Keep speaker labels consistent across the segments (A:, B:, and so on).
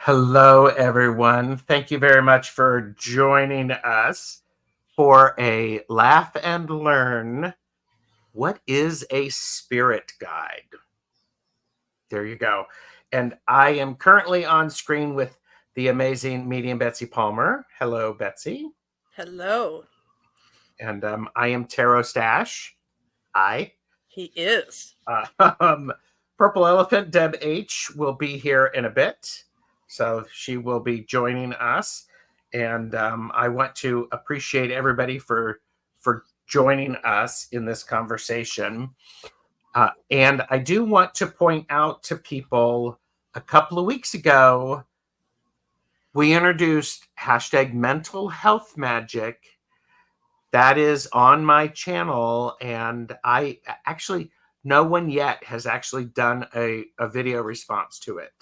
A: Hello, everyone. Thank you very much for joining us for a laugh and learn. What is a spirit guide? There you go. And I am currently on screen with the amazing medium Betsy Palmer. Hello, Betsy.
B: Hello.
A: And I am Tarot Stash. Hi.
B: He is.
A: Um, Purple Elephant Deb H will be here in a bit. So she will be joining us. And I want to appreciate everybody for joining us in this conversation. And I do want to point out to people a couple of weeks ago, we introduced hashtag mental health magic. That is on my channel. And I actually, no one yet has actually done a video response to it.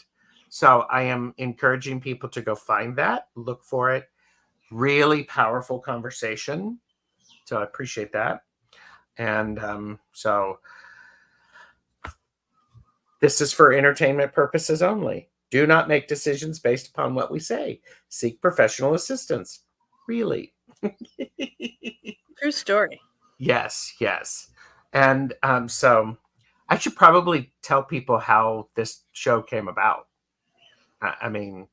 A: So I am encouraging people to go find that, look for it. Really powerful conversation. So I appreciate that. And so this is for entertainment purposes only. Do not make decisions based upon what we say. Seek professional assistance. Really.
B: True story.
A: Yes, yes. And so I should probably tell people how this show came about. I mean,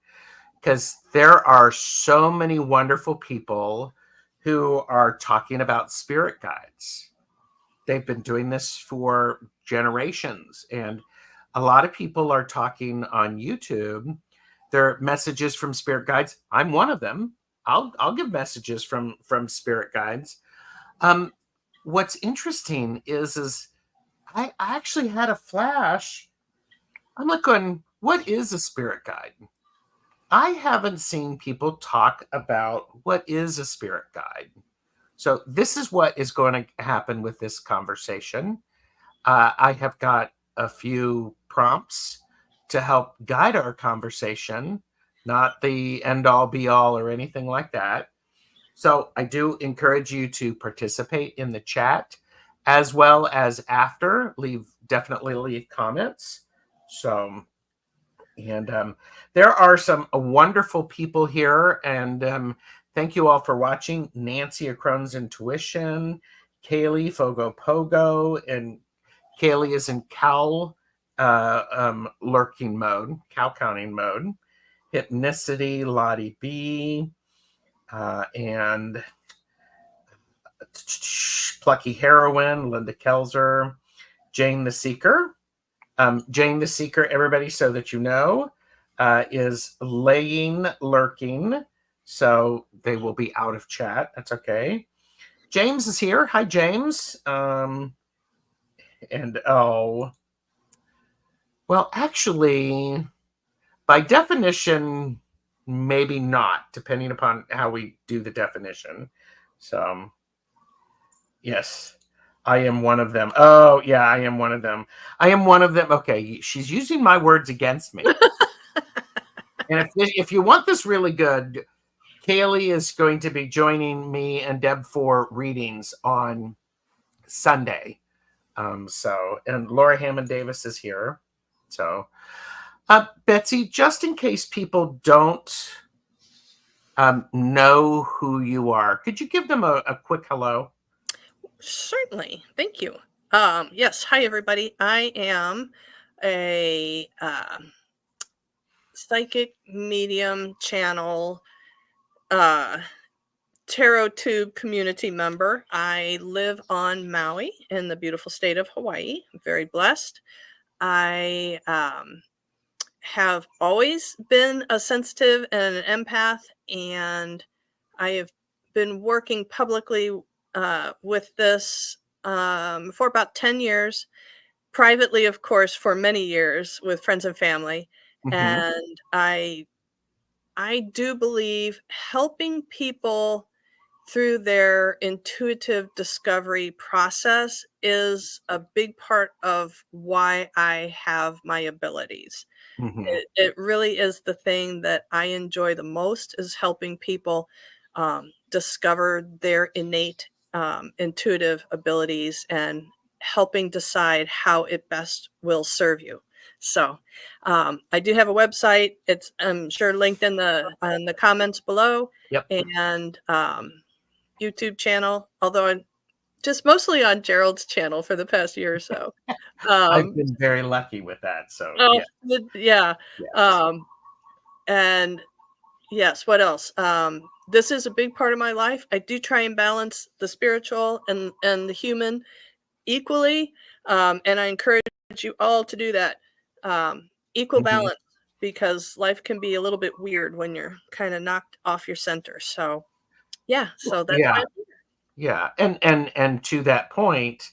A: because there are so many wonderful people who are talking about spirit guides. They've been doing this for generations, and a lot of people are talking on YouTube. There are messages from spirit guides. I'm one of them. I'll give messages from spirit guides. Um, what's interesting is I actually had a flash. I'm like going, what is a spirit guide? I haven't seen people talk about what is a spirit guide. So this is what is going to happen with this conversation. I have got a few prompts to help guide our conversation, not the end all be all or anything like that. So I do encourage you to participate in the chat as well as after. Definitely leave comments. So, and there are some wonderful people here, and thank you all for watching. Nancy of Crohn's Intuition, Kaylee Fogo Pogo, and Kaylee is in cow lurking mode, cow counting mode. Hypnicity, Lottie B, and Plucky Heroine, Linda Kelzer, Jane the Seeker. Jane the Seeker, everybody, so that you know, is laying lurking. So they will be out of chat. That's okay. James is here. Hi, James. And well, actually, by definition, maybe not, depending upon how we do the definition. So, yes, I am one of them. Oh, yeah, I am one of them. I am one of them. Okay, she's using my words against me. And if you want this really good, Kaylee is going to be joining me and Deb for readings on Sunday. And Laura Hammond Davis is here. So, Betsy, just in case people don't know who you are, could you give them a quick hello?
B: Certainly. Thank you. Yes. Hi, everybody. I am a psychic medium channel tarot tube community member. I live on Maui in the beautiful state of Hawaii. I'm very blessed. I have always been a sensitive and an empath, and I have been working publicly with this for about 10 years, privately, of course, for many years with friends and family.
A: Mm-hmm.
B: And I do believe helping people through their intuitive discovery process is a big part of why I have my abilities.
A: Mm-hmm.
B: It really is the thing that I enjoy the most, is helping people discover their innate intuitive abilities and helping decide how it best will serve you. So I do have a website. It's, I'm sure, linked in the comments below.
A: Yep.
B: And YouTube channel, although I'm just mostly on Gerald's channel for the past year or so.
A: I've been very lucky with that. So
B: Oh,
A: yeah.
B: yeah.
A: Yes.
B: And yes, what else? This is a big part of my life. I do try and balance the spiritual and the human equally. And I encourage you all to do that. Equal balance, because life can be a little bit weird when you're kind of knocked off your center. So yeah, so that's
A: Yeah.
B: why
A: Yeah. And to that point,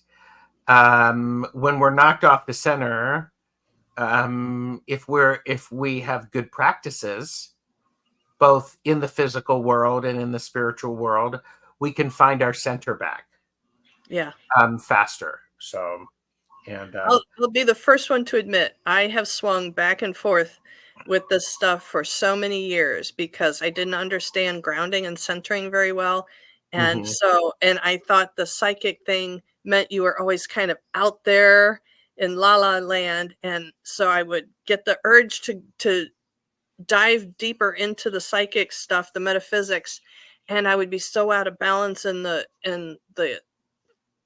A: when we're knocked off the center, if we have good practices, both in the physical world and in the spiritual world, we can find our center back
B: yeah.
A: faster. So, and
B: I'll be the first one to admit I have swung back and forth with this stuff for so many years because I didn't understand grounding and centering very well. And
A: mhm,
B: and I thought the psychic thing meant you were always kind of out there in la la land. And so I would get the urge to dive deeper into the psychic stuff, the metaphysics, and I would be so out of balance in the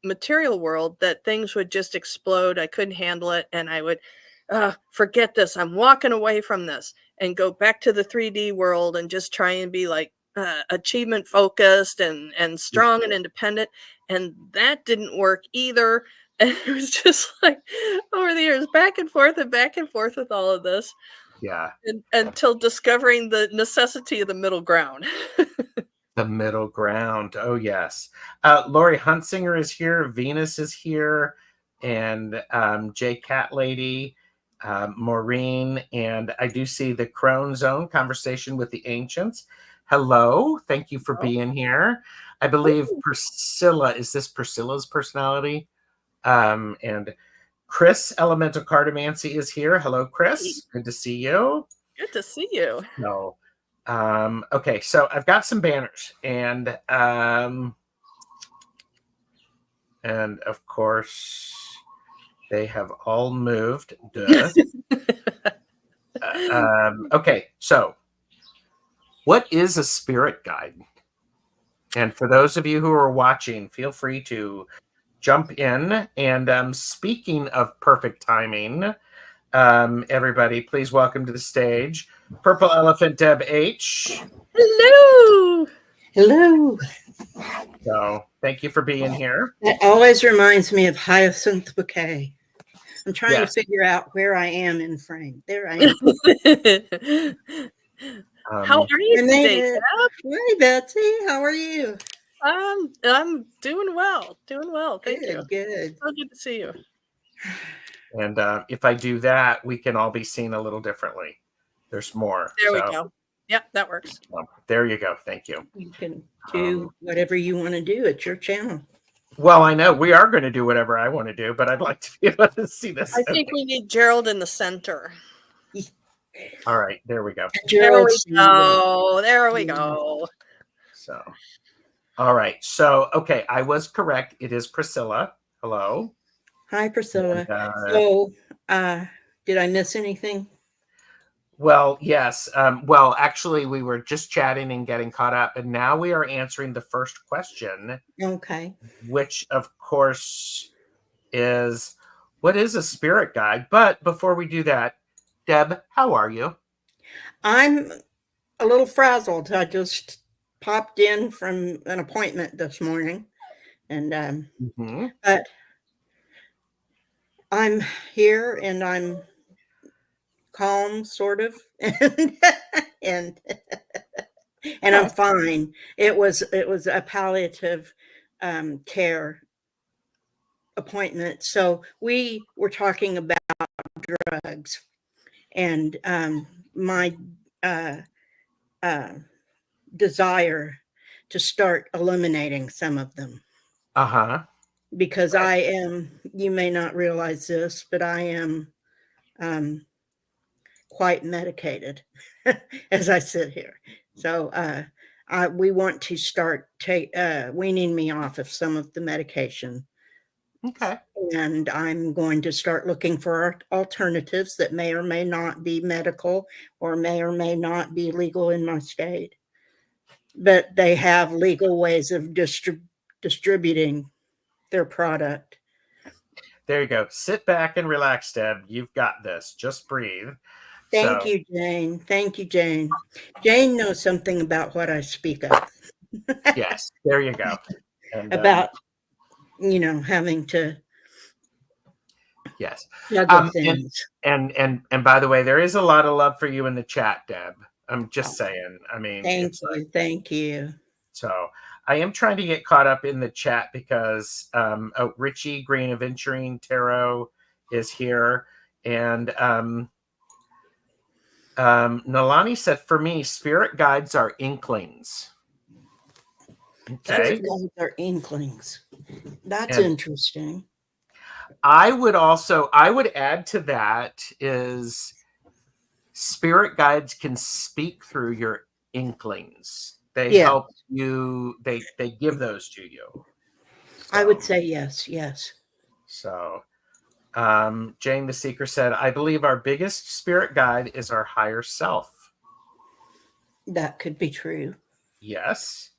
B: material world that things would just explode. I couldn't handle it. And I would forget this. I'm walking away from this and go back to the 3D world and just try and be like achievement focused and strong and independent. And that didn't work either. And it was just like over the years, back and forth with all of this.
A: yeah,
B: Until discovering the necessity of the middle ground.
A: the middle ground. Oh yes, Lori Huntsinger is here. Venus is here, and J Cat Lady, Maureen, and I do see the Crone Zone conversation with the ancients. Hello, thank you for being here. I believe Priscilla, is this Priscilla's personality? And Chris Elemental Cartomancy is here. Hello, Chris. Good to see you.
B: Good to see you.
A: So, okay, so I've got some banners, and of course they have all moved. Duh. Okay, so what is a spirit guide? And for those of you who are watching, feel free to jump in. And speaking of perfect timing, everybody, please welcome to the stage Purple Elephant Deb H.
B: Hello.
C: Hello.
A: So thank you for being here.
C: That always reminds me of Hyacinth Bouquet. I'm trying
A: Yes.
C: to figure out where I am in frame. There I am.
B: How are you today, Deb?
C: Hey, Betsy. How are you?
B: I'm doing well. Thank you.
C: Good.
B: So good to see you.
A: And if I do that, we can all be seen a little differently. There's more.
B: There we go. Yep, that works.
A: There you go. Thank you.
C: You can do whatever you want to do. It's your channel.
A: Well, I know we are going to do whatever I want to do, but I'd like to be able to see this.
B: I think we need Gerald in the center.
A: All right, there we go.
B: There we go.
A: So, all right. So, okay, I was correct. It is Priscilla. Hello.
C: Hi, Priscilla. Did I miss anything?
A: Well, yes. Well, actually, we were just chatting and getting caught up, and now we are answering the first question.
C: Okay.
A: Which, of course, is what is a spirit guide? But before we do that, Deb, how are you?
C: I'm a little frazzled. I just popped in from an appointment this morning, and but I'm here and I'm calm, sort of, and I'm fine. It was a palliative care appointment, so we were talking about drugs and my desire to start eliminating some of them. Because I am, you may not realize this, but I am quite medicated as I sit here. So we want to start weaning me off of some of the medication
A: Okay.
C: And I'm going to start looking for alternatives that may or may not be medical or may not be legal in my state. But they have legal ways of distributing their product.
A: There you go. Sit back and relax, Deb. You've got this. Just breathe.
C: Thank you, Jane. Thank you, Jane. Jane knows something about what I speak of.
A: Yes, there you go. And,
C: about, having to
A: yes.
C: juggle things.
A: And by the way, there is a lot of love for you in the chat, Deb. I'm just saying. I mean,
C: Thank you.
A: So I am trying to get caught up in the chat because Richie Green Aventuring Tarot is here. And Nalani said, for me, spirit guides are inklings. Okay.
C: Spirit guides are inklings. That's interesting.
A: I would add to that is spirit guides can speak through your inklings. They help you, they give those to you. So,
C: I would say yes.
A: So Jane the Seeker said, I believe our biggest spirit guide is our higher self.
C: That could be true.
A: Yes.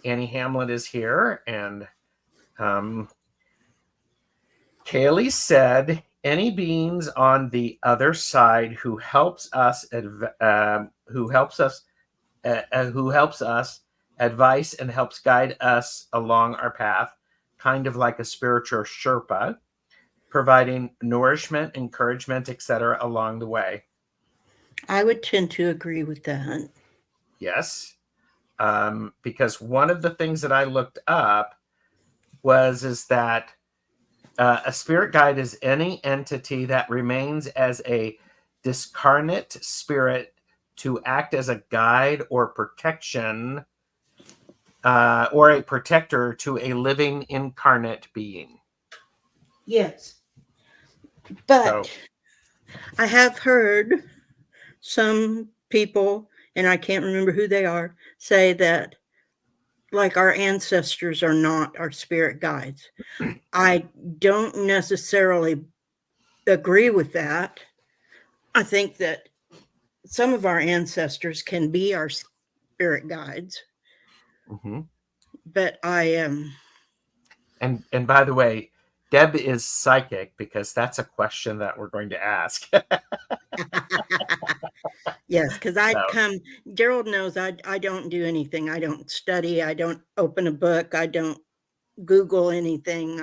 A: Annie Hamlet is here. And Kaylee said, any beings on the other side who helps us advice and helps guide us along our path, kind of like a spiritual Sherpa, providing nourishment, encouragement, etc. along the way.
C: I would tend to agree with that.
A: Yes, because one of the things that I looked up is that a spirit guide is any entity that remains as a discarnate spirit to act as a guide or protection or a protector to a living incarnate being.
C: Yes. But I have heard some people, and I can't remember who they are, say that like our ancestors are not our spirit guides. I don't necessarily agree with that. I think that some of our ancestors can be our spirit guides.
A: Mm-hmm.
C: But I am.
A: And by the way, Deb is psychic because that's a question that we're going to ask.
C: Yes, because Gerald knows I don't do anything. I don't study. I don't open a book. I don't Google anything.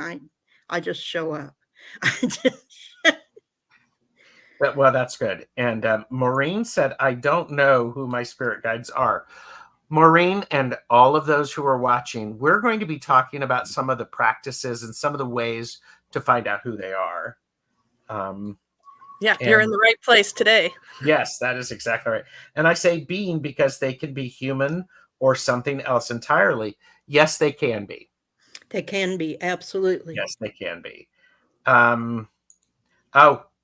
C: I just show up.
A: Well, that's good. And Maureen said, I don't know who my spirit guides are. Maureen and all of those who are watching, we're going to be talking about some of the practices and some of the ways to find out who they are.
B: You're in the right place today.
A: Yes, that is exactly right. And I say being because they can be human or something else entirely. Yes, they can be.
C: They can be, absolutely.
A: Yes, they can be. And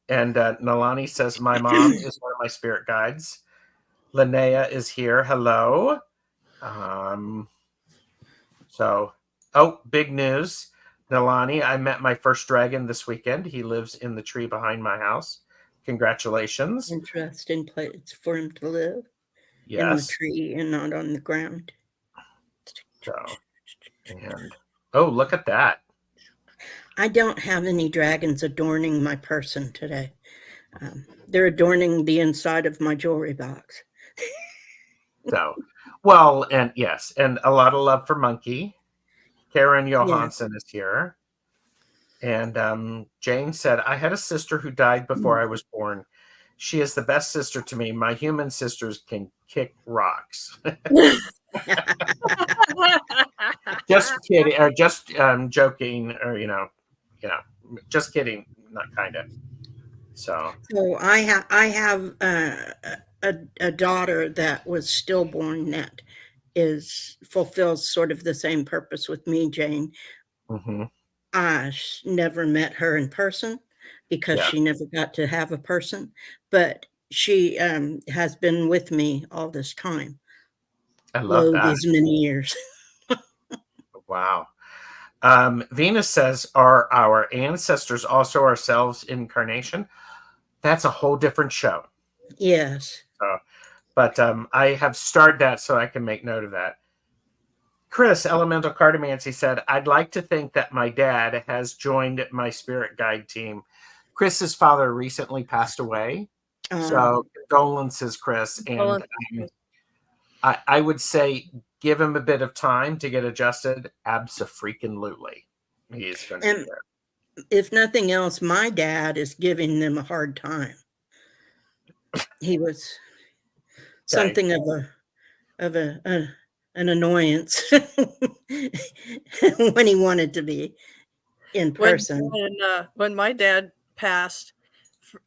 A: Nalani says, my mom is one of my spirit guides. Linnea is here. Hello. Big news. Nalani, I met my first dragon this weekend. He lives in the tree behind my house. Congratulations.
C: Interesting place for him to live.
A: Yes.
C: In the tree and not on the ground.
A: Look at that.
C: I don't have any dragons adorning my person today. They're adorning the inside of my jewelry box.
A: And yes, and a lot of love for Monkey. Karen Johansson is here. And Jane said, I had a sister who died before I was born. She is the best sister to me. My human sisters can kick rocks. Just kidding, or just joking, or just kidding, not kind of. So
C: I have a daughter that was stillborn that fulfills sort of the same purpose with me, Jane.
A: Mm-hmm.
C: I never met her in person because she never got to have a person, but she has been with me all this time.
A: I love that.
C: These many years.
A: Wow. Venus says, are our ancestors also ourselves incarnation? That's a whole different show.
C: Yes.
A: But I have started that so I can make note of that. Chris, Elemental Cartomancy, said, I'd like to think that my dad has joined my spirit guide team. Chris's father recently passed away. So condolences, Chris. And I would say give him a bit of time to get adjusted. Abso-freaking-lutely. He is going to be there.
C: If nothing else, my dad is giving them a hard time. He was something of an annoyance when he wanted to be in person.
B: When my dad passed,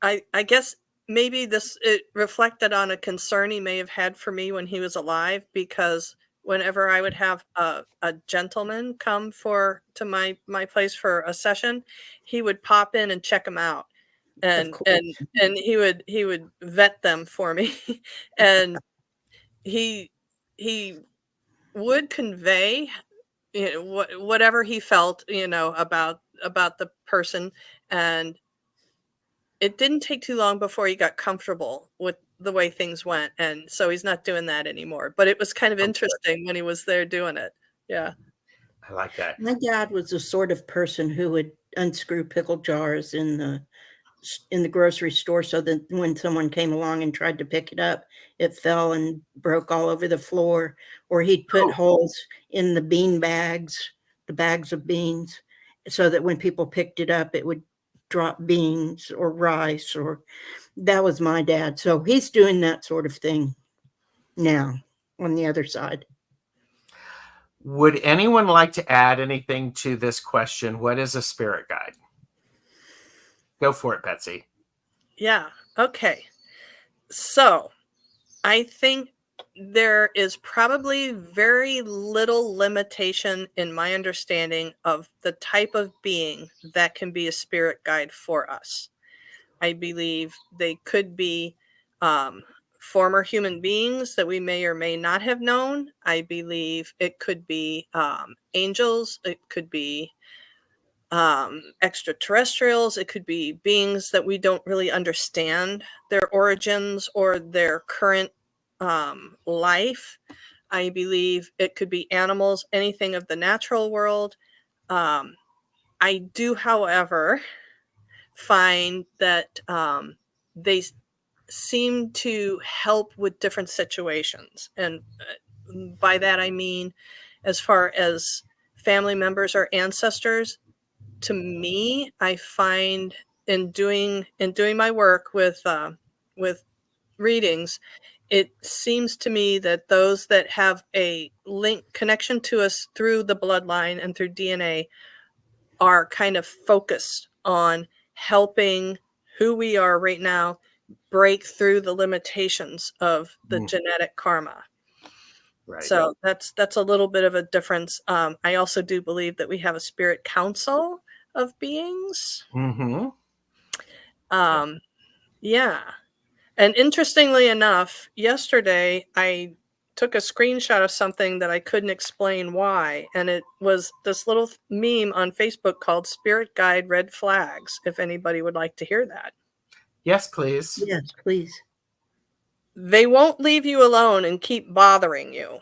B: I guess maybe it reflected on a concern he may have had for me when he was alive, because whenever I would have a gentleman come to my place for a session, he would pop in and check them out, and he would vet them for me, and he would convey, whatever he felt, about the person, and it didn't take too long before he got comfortable with the way things went, and so he's not doing that anymore. But it was kind of interesting when he was there doing it. Yeah.
A: I like that.
C: My dad was the sort of person who would unscrew pickle jars in the grocery store so that when someone came along and tried to pick it up, it fell and broke all over the floor. Or he'd put holes in the bean bags, the bags of beans, so that when people picked it up, it would drop beans or rice. Or that was my dad. So he's doing that sort of thing now on the other side.
A: Would anyone like to add anything to this question? What is a spirit guide? Go for it, Betsy.
B: Yeah. Okay. So I think there is probably very little limitation in my understanding of the type of being that can be a spirit guide for us. I believe they could be former human beings that we may or may not have known. I believe it could be angels. It could be extraterrestrials. It could be beings that we don't really understand their origins or their current life. I believe it could be animals, anything of the natural world. I do, however, find that they seem to help with different situations. And by that, I mean, as far as family members or ancestors, to me, I find in doing my work with readings, it seems to me that those that have a link connection to us through the bloodline and through DNA are kind of focused on helping who we are right now break through the limitations of the genetic karma. Right. So that's a little bit of a difference. I also do believe that we have a spirit council of beings.
A: Mm-hmm.
B: Yeah. And interestingly enough, yesterday I took a screenshot of something that I couldn't explain why. And it was this little meme on Facebook called Spirit Guide Red Flags, if anybody would like to hear that.
A: Yes, please.
C: Yes, please.
B: They won't leave you alone and keep bothering you.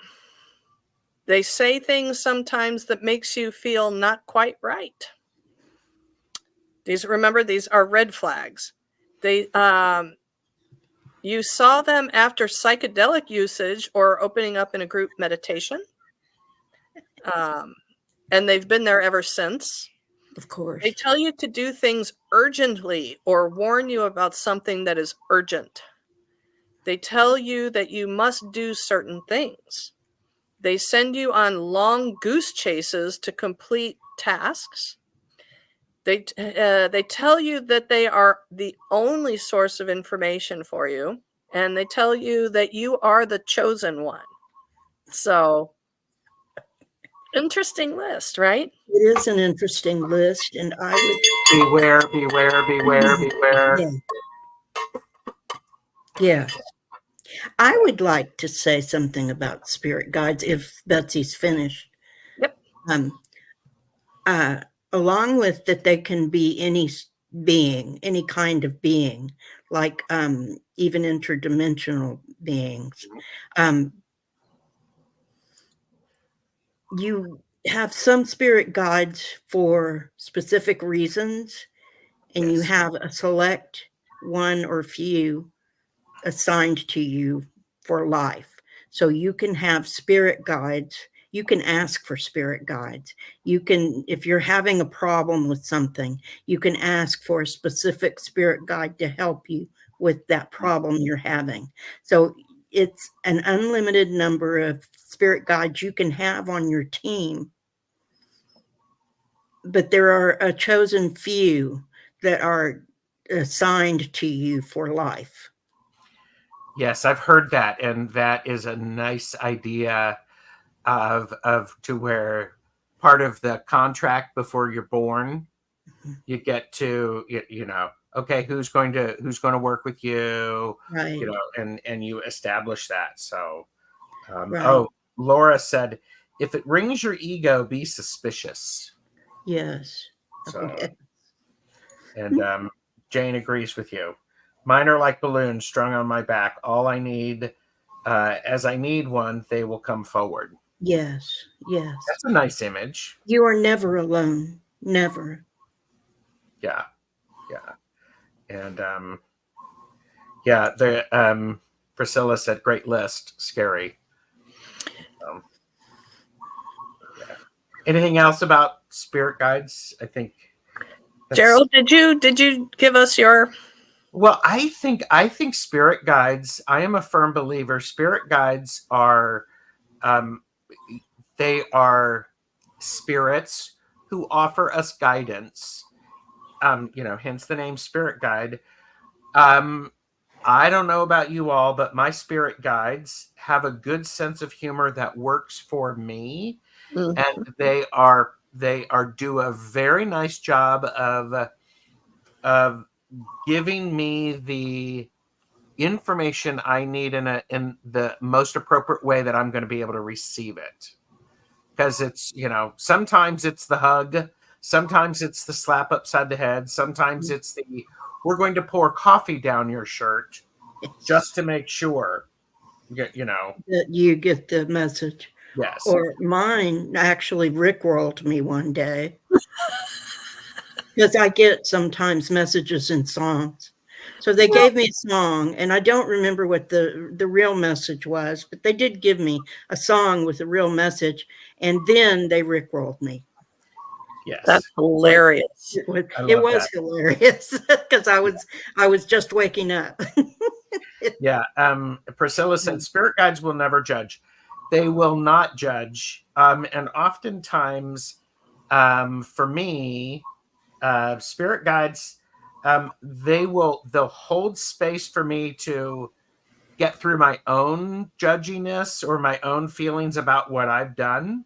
B: They say things sometimes that makes you feel not quite right. Remember, these are red flags. You saw them after psychedelic usage or opening up in a group meditation. And they've been there ever since.
C: Of course.
B: They tell you to do things urgently or warn you about something that is urgent. They tell you that you must do certain things. They send you on long goose chases to complete tasks. They tell you that they are the only source of information for you, and they tell you that you are the chosen one. So, interesting list, right?
C: It is an interesting list, and I would
A: beware, beware, beware, beware.
C: Yeah. I would like to say something about spirit guides if Betsy's finished.
B: Yep.
C: uh, along with that, they can be any being, any kind of being, like even interdimensional beings. Um, you have some spirit guides for specific reasons, and you
A: Yes.
C: have a select one or few assigned to you for life. So you can have spirit guides. You can ask for spirit guides. You can, if you're having a problem with something, you can ask for a specific spirit guide to help you with that problem you're having. So it's an unlimited number of spirit guides you can have on your team, but there are a chosen few that are assigned to you for life.
A: Yes, I've heard that, and that is a nice idea of to where part of the contract before you're born, you get to okay, who's going to work with you,
C: Right,
A: and you establish that. So,
C: right.
A: oh, Laura said, if it rings your ego, be suspicious.
C: Yes. Oh,
A: So,
C: yeah.
A: and Jane agrees with you. Mine are like balloons strung on my back. All I need, as I need one, they will come forward.
C: Yes, yes.
A: That's a nice image.
C: You are never alone. Never.
A: Yeah, yeah, and yeah. The Priscilla said, "Great list, scary." Um, yeah. Anything else about spirit guides? I think
B: Gerald, did you give us your?
A: Well, I think spirit guides. I am a firm believer. Spirit guides are um, they are spirits who offer us guidance. Hence the name spirit guide. Um, I don't know about you all, but my spirit guides have a good sense of humor that works for me, and
B: Mhm.
A: they are do a very nice job of giving me the information I need in the most appropriate way that I'm going to be able to receive it. Because it's, sometimes it's the hug, sometimes it's the slap upside the head, sometimes it's the we're going to pour coffee down your shirt just to make sure.
C: That you get the message.
A: Yes.
C: Or mine actually rickrolled me one day because I get sometimes messages in songs. So they
B: Well,
C: gave me a song, and I don't remember what the real message was, but they did give me a song with a real message, and then they rickrolled me.
A: Yes.
B: that's hilarious.
A: I
C: It
A: love
C: was
A: that.
C: hilarious because I was just waking up.
A: Yeah. Priscilla said spirit guides will never judge. They will not judge. And oftentimes, for me, spirit guides, they'll hold space for me to get through my own judginess or my own feelings about what I've done.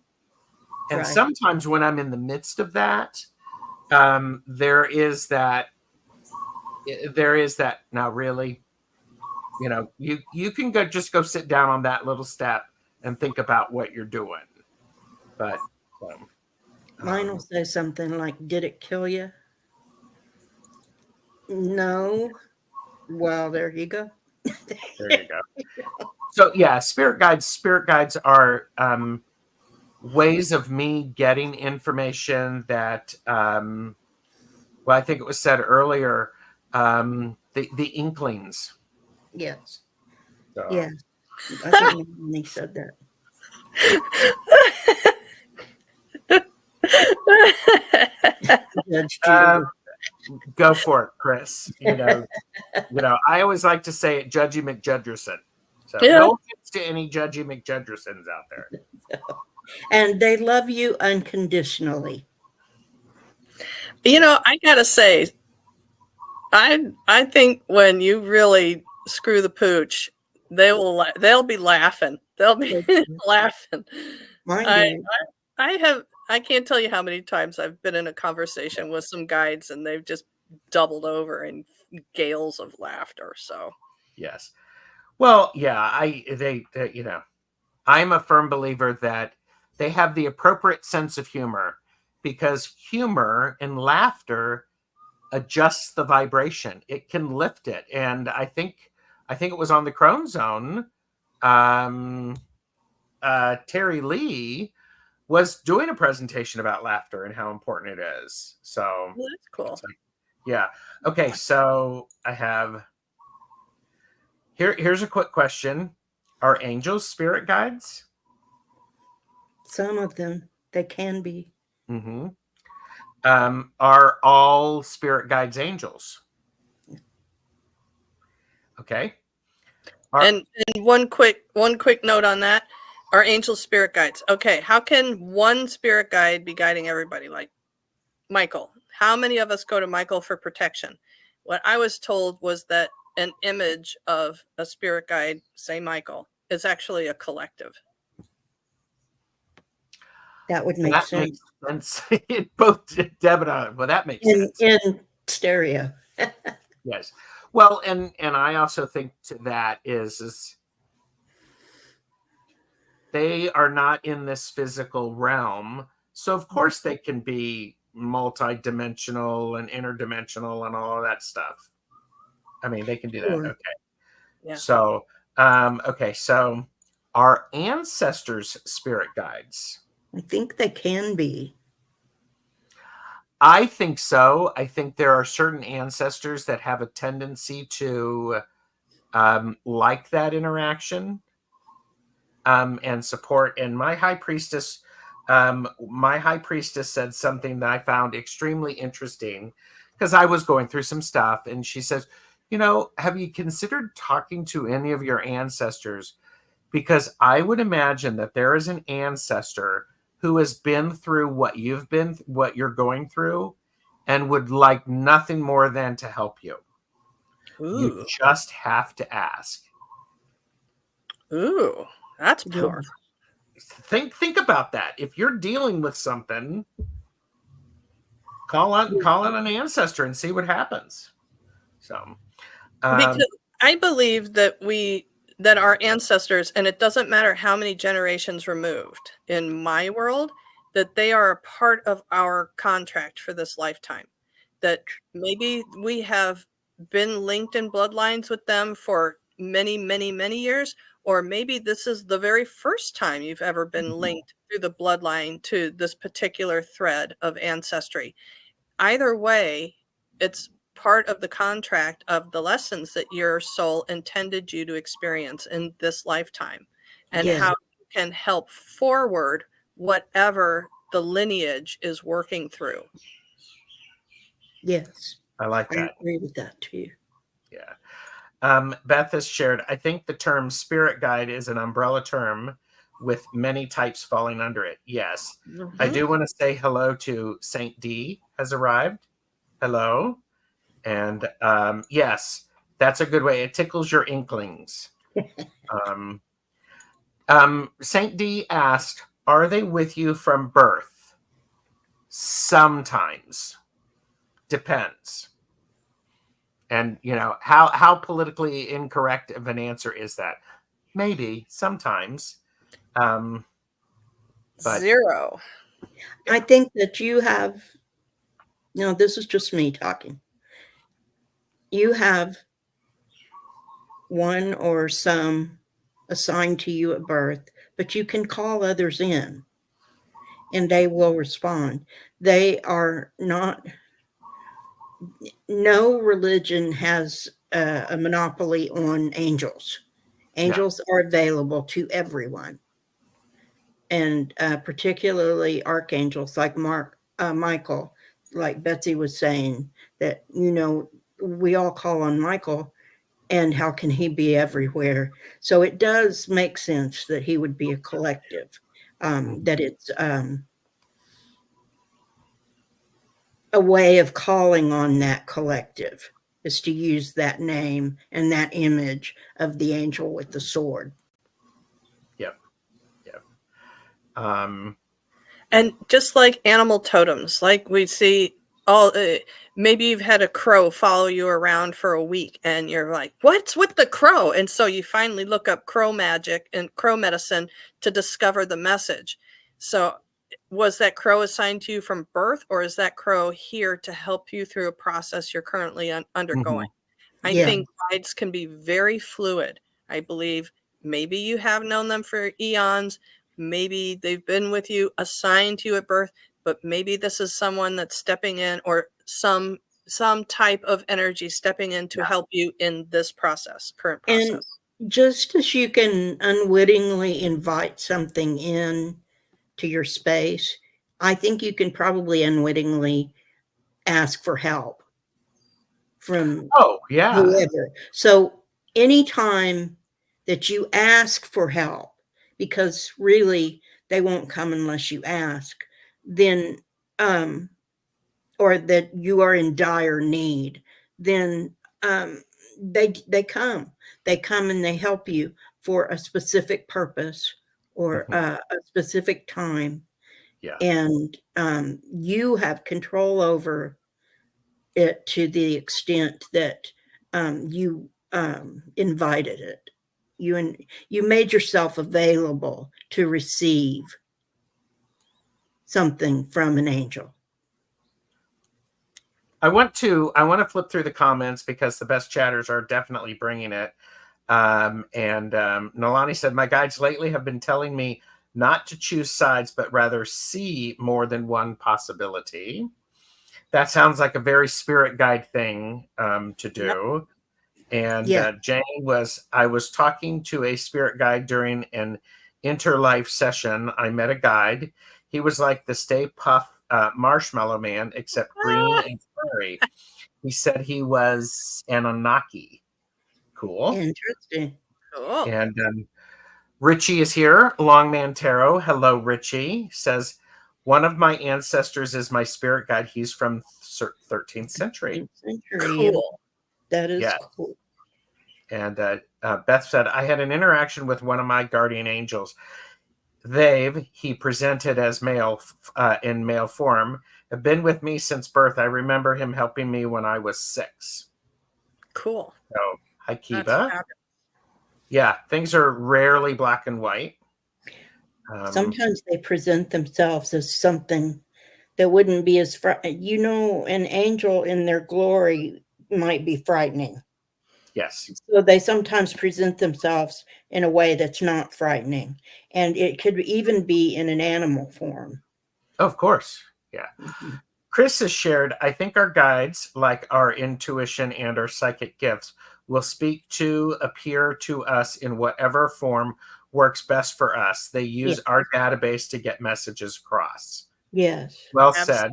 A: And
C: Right.
A: sometimes when I'm in the midst of that, there is that now really, you can go sit down on that little step and think about what you're doing. But
C: Mine will say something like, "Did it kill you?" No. Well, there you go.
A: there you go. So yeah, spirit guides are ways of me getting information that well, I think it was said earlier, the inklings.
C: Yes.
A: So,
C: Yes. I think Melanie said that. Judge
A: uh,
C: Judy.
A: go for it, Chris. I always like to say it, Judgy McJudgerson. So
B: Yeah.
A: no offense to any Judgy McJudgersons out there.
C: And they love you unconditionally.
B: I gotta say, I think when you really screw the pooch, they'll be laughing. They'll be laughing.
C: Mine
B: I
C: do.
B: I can't tell you how many times I've been in a conversation with some guides and they've just doubled over in gales of laughter. So
A: Yes. Well, yeah, I'm a firm believer that they have the appropriate sense of humor. because humor and laughter adjusts the vibration. It can lift it. And I think it was on the Crone Zone. Terry Lee was doing a presentation about laughter and how important it is. So
B: Well, that's cool.
A: Yeah. Okay. So I have here's a quick question. Are angels spirit guides?
C: Some of them, they can be.
A: Mm-hmm. Are all spirit guides angels? Okay.
B: And one quick note on that. Our angel spirit guides. Okay, how can one spirit guide be guiding everybody? Like Michael. How many of us go to Michael for protection? What I was told was that an image of a spirit guide, say Michael, is actually a collective.
C: That would make sense.
A: Makes sense. Both Deb and I, well, that makes sense.
C: In stereo.
A: Yes. Well, and I also think to that is they are not in this physical realm. So of course they can be multi-dimensional and interdimensional and all of that stuff. I mean, they can do that. Okay.
B: Yeah.
A: So, okay. So are ancestors spirit guides?
C: I think they can be.
A: I think so. I think there are certain ancestors that have a tendency to like that interaction and support. And my high priestess said something that I found extremely interesting because I was going through some stuff, and she says, have you considered talking to any of your ancestors? Because I would imagine that there is an ancestor who has been through what you're going through, and would like nothing more than to help you. Ooh. You just have to ask.
B: Ooh, that's powerful.
A: Think about that. If you're dealing with something, call on an ancestor and see what happens. So,
B: because I believe that our ancestors, and it doesn't matter how many generations removed in my world, that they are a part of our contract for this lifetime. That maybe we have been linked in bloodlines with them for many, many, many years, or maybe this is the very first time you've ever been linked through the bloodline to this particular thread of ancestry. Either way, it's part of the contract of the lessons that your soul intended you to experience in this lifetime, and how you can help forward whatever the lineage is working through.
C: Yes.
A: I like that.
C: I agree with that too.
A: Yeah. Beth has shared, I think the term spirit guide is an umbrella term with many types falling under it. Yes. Mm-hmm. I do want to say hello to Saint D has arrived. Hello. And yes, that's a good way. It tickles your inklings. Saint D asked, are they with you from birth? Sometimes. Depends. And, how politically incorrect of an answer is that? Maybe, sometimes. But,
B: 0.
C: I think that you have, this is just me talking. You have one or some assigned to you at birth, but you can call others in and they will respond. They are not, no religion has a monopoly on angels. Angels are available to everyone. And particularly archangels like Michael, like Betsy was saying, that, we all call on Michael, and how can he be everywhere? So it does make sense that he would be a collective, that it's a way of calling on that collective is to use that name and that image of the angel with the sword.
A: Yep.
B: And just like animal totems, like we see maybe you've had a crow follow you around for a week and you're like, what's with the crow? And so you finally look up crow magic and crow medicine to discover the message. So was that crow assigned to you from birth, or is that crow here to help you through a process you're currently undergoing? I
C: Yeah.
B: think guides can be very fluid. I believe maybe you have known them for eons. Maybe they've been with you, assigned to you at birth, but maybe this is someone that's stepping in, or some type of energy stepping in to help you in this current process.
C: And just as you can unwittingly invite something in to your space, I think you can probably unwittingly ask for help from whoever. So anytime that you ask for help, because really they won't come unless you ask, then or that you are in dire need, then they come and they help you for a specific purpose or a specific time. And you have control over it to the extent that you invited it. You made yourself available to receive something from an angel.
A: I want to flip through the comments because the best chatters are definitely bringing it. Nalani said, my guides lately have been telling me not to choose sides, but rather see more than one possibility. That sounds like a very spirit guide thing to do. And Jane I was talking to a spirit guide during an interlife session. I met a guide. He was like the Stay Puft Marshmallow Man, except green and furry. He said he was Anunnaki. Cool.
C: Interesting.
B: Cool.
A: And Richie is here. Longman Tarot. Hello, Richie. Says, one of my ancestors is my spirit guide. He's from 13th century.
B: Cool.
C: That is cool.
A: And Beth said, I had an interaction with one of my guardian angels. He presented as male in male form, have been with me since birth. I remember him helping me when I was 6.
B: Cool.
A: So, hi, Kiva. Yeah, things are rarely black and white.
C: Sometimes they present themselves as something that wouldn't be as an angel in their glory might be frightening.
A: Yes.
C: So they sometimes present themselves in a way that's not frightening. And it could even be in an animal form.
A: Of course. Yeah. Mm-hmm. Chris has shared, I think our guides, like our intuition and our psychic gifts, will appear to us in whatever form works best for us. They use our database to get messages across.
C: Yes.
A: Well said.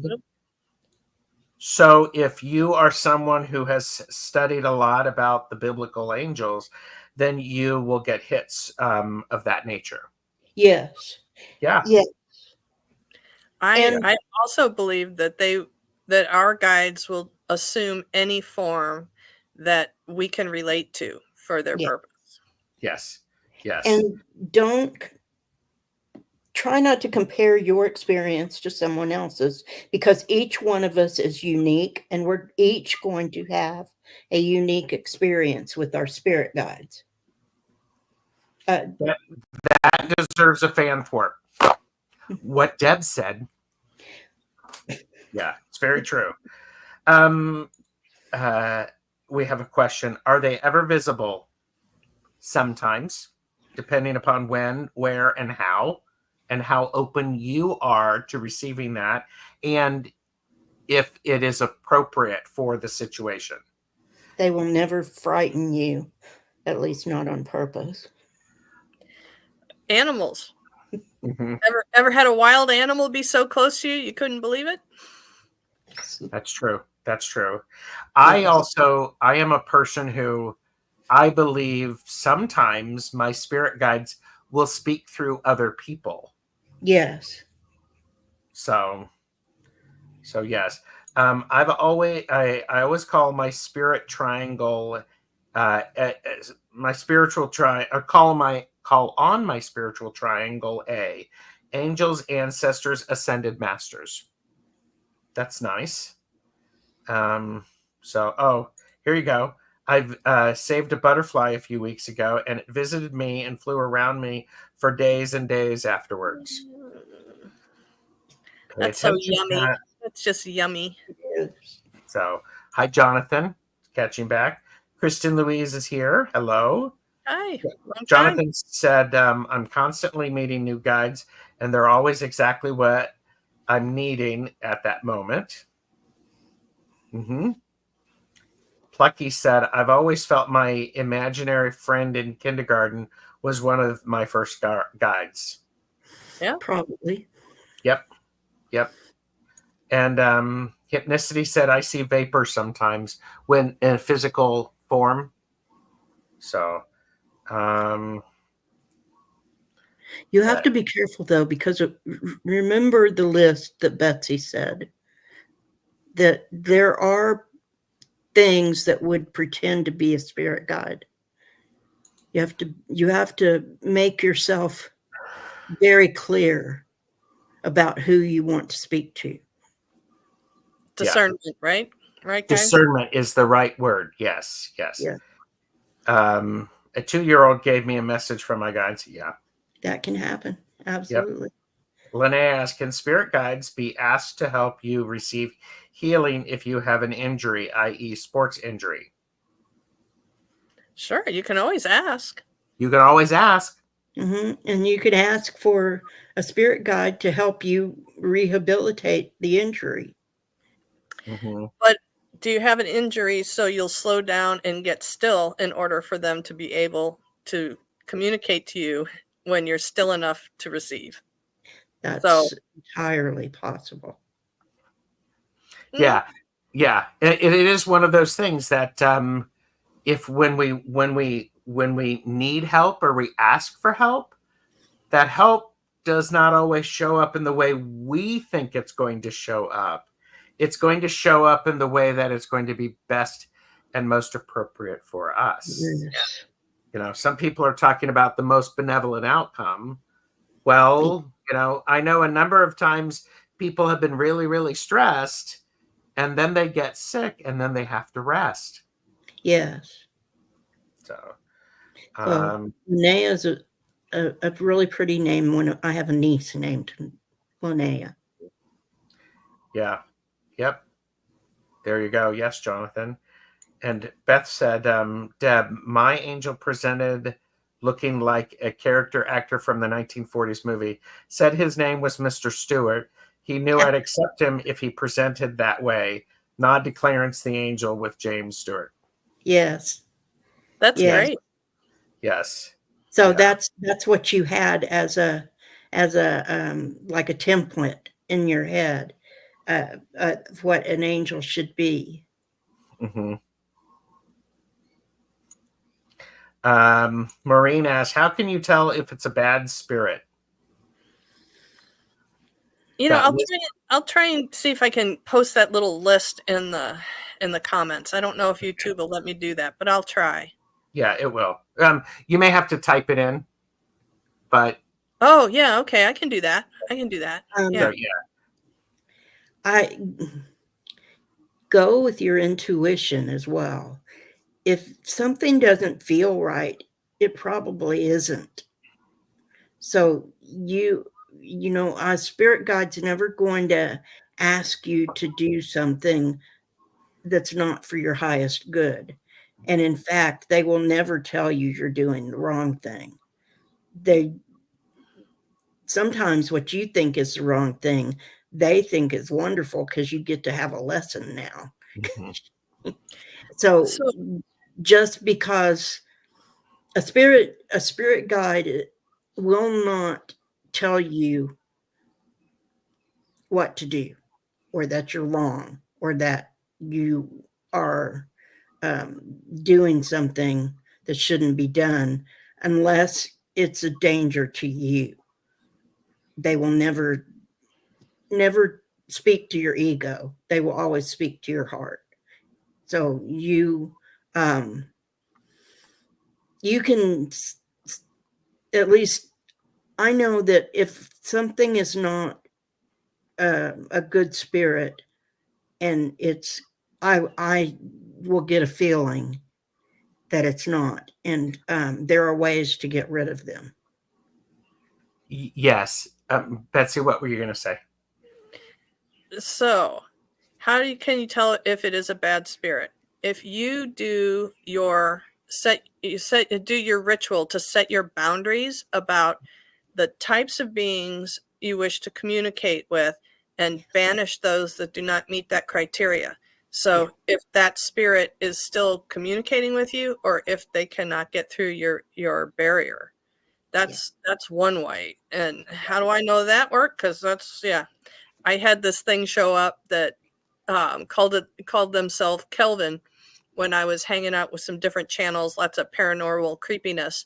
A: So if you are someone who has studied a lot about the biblical angels, then you will get hits of that nature.
C: Yes.
A: Yeah.
C: Yes.
B: I also believe that our guides will assume any form that we can relate to for their purpose.
A: Yes. Yes.
C: And try not to compare your experience to someone else's, because each one of us is unique and we're each going to have a unique experience with our spirit guides.
A: That deserves a fan for what Deb said. Yeah, it's very true. We have a question. Are they ever visible? Sometimes, depending upon when, where, and how open you are to receiving that, and if it is appropriate for the situation.
C: They will never frighten you, at least not on purpose.
B: Animals. Mm-hmm. Ever had a wild animal be so close to you couldn't believe it?
A: That's true. I am a person who I believe sometimes my spirit guides will speak through other people.
C: Yes.
A: So yes. I always call my spirit triangle my spiritual call on my spiritual triangle A, angels, ancestors, ascended masters. That's nice. Here you go. I've saved a butterfly a few weeks ago, and it visited me and flew around me for days and days afterwards. Pay
B: That's so
A: attention to
B: yummy.
A: that.
B: That's just yummy.
A: So, hi, Jonathan. Catching back. Kristen Louise is here. Hello.
B: Hi, long time.
A: Jonathan said, I'm constantly meeting new guides, and they're always exactly what I'm needing at that moment. Plucky said, I've always felt my imaginary friend in kindergarten was one of my first guides.
B: Yeah.
C: Probably.
A: Yep. And Hypnicity said, I see vapor sometimes when in physical form. So,
C: you have to be careful, though, because remember the list that Betsy said, that there are things that would pretend to be a spirit guide. You have to make yourself very clear about who you want to speak to.
B: Discernment, right? Right, guys?
A: Discernment is the right word. Yes.
C: Yeah.
A: A 2-year-old gave me a message from my guides. Yeah.
C: That can happen. Absolutely.
A: Linnea asked, can spirit guides be asked to help you receive healing if you have an injury, i.e. sports injury?
B: Sure, you can always ask.
A: You can always ask.
C: And you could ask for a spirit guide to help you rehabilitate the injury.
B: But do you have an injury so you'll slow down and get still in order for them to be able to communicate to you when you're still enough to receive?
C: That's entirely possible.
A: Yeah. It is one of those things that if when we need help or we ask for help, that help does not always show up in the way we think it's going to show up. It's going to show up in the way that it's going to be best and most appropriate for us.
C: Yes.
A: Some people are talking about the most benevolent outcome. Well, I know a number of times people have been really, really stressed, and then they get sick, and then they have to rest.
C: Yes.
A: So,
C: Linnea is a really pretty name. When I have a niece named Linnea.
A: Yeah. Yep. There you go. Yes, Jonathan. And Beth said, Deb, my angel presented looking like a character actor from the 1940s movie. Said his name was Mr. Stewart. He knew I'd accept him if he presented that way. Nod to Clarence the Angel with James Stewart.
C: Yes.
B: That's great.
A: Yes.
C: So that's what you had as a like a template in your head of what an angel should be.
A: Maureen asks, how can you tell if it's a bad spirit?
B: I'll try and see if I can post that little list in the comments. I don't know if YouTube will let me do that, but I'll try.
A: Yeah, it will. You may have to type it in, but
B: oh yeah, okay, I can do that.
A: Yeah.
C: I go with your intuition as well. If something doesn't feel right, it probably isn't. So our spirit guide's never going to ask you to do something that's not for your highest good. And in fact, they will never tell you you're doing the wrong thing. Sometimes what you think is the wrong thing, they think is wonderful because you get to have a lesson now. So just because a spirit guide will not tell you what to do, or that you're wrong, or that you are doing something that shouldn't be done, unless it's a danger to you. They will never speak to your ego. They will always speak to your heart. So you can, at least I know that if something is not a good spirit, and I will get a feeling that it's not, and there are ways to get rid of them.
A: Yes. Betsy, what were you going to say?
B: So, can you tell if it is a bad spirit? If you do your do your ritual to set your boundaries about the types of beings you wish to communicate with and banish those that do not meet that criteria. So if that spirit is still communicating with you, or if they cannot get through your barrier, that's one way. And how do I know that worked? Because I had this thing show up that called themselves Kelvin when I was hanging out with some different channels, lots of paranormal creepiness,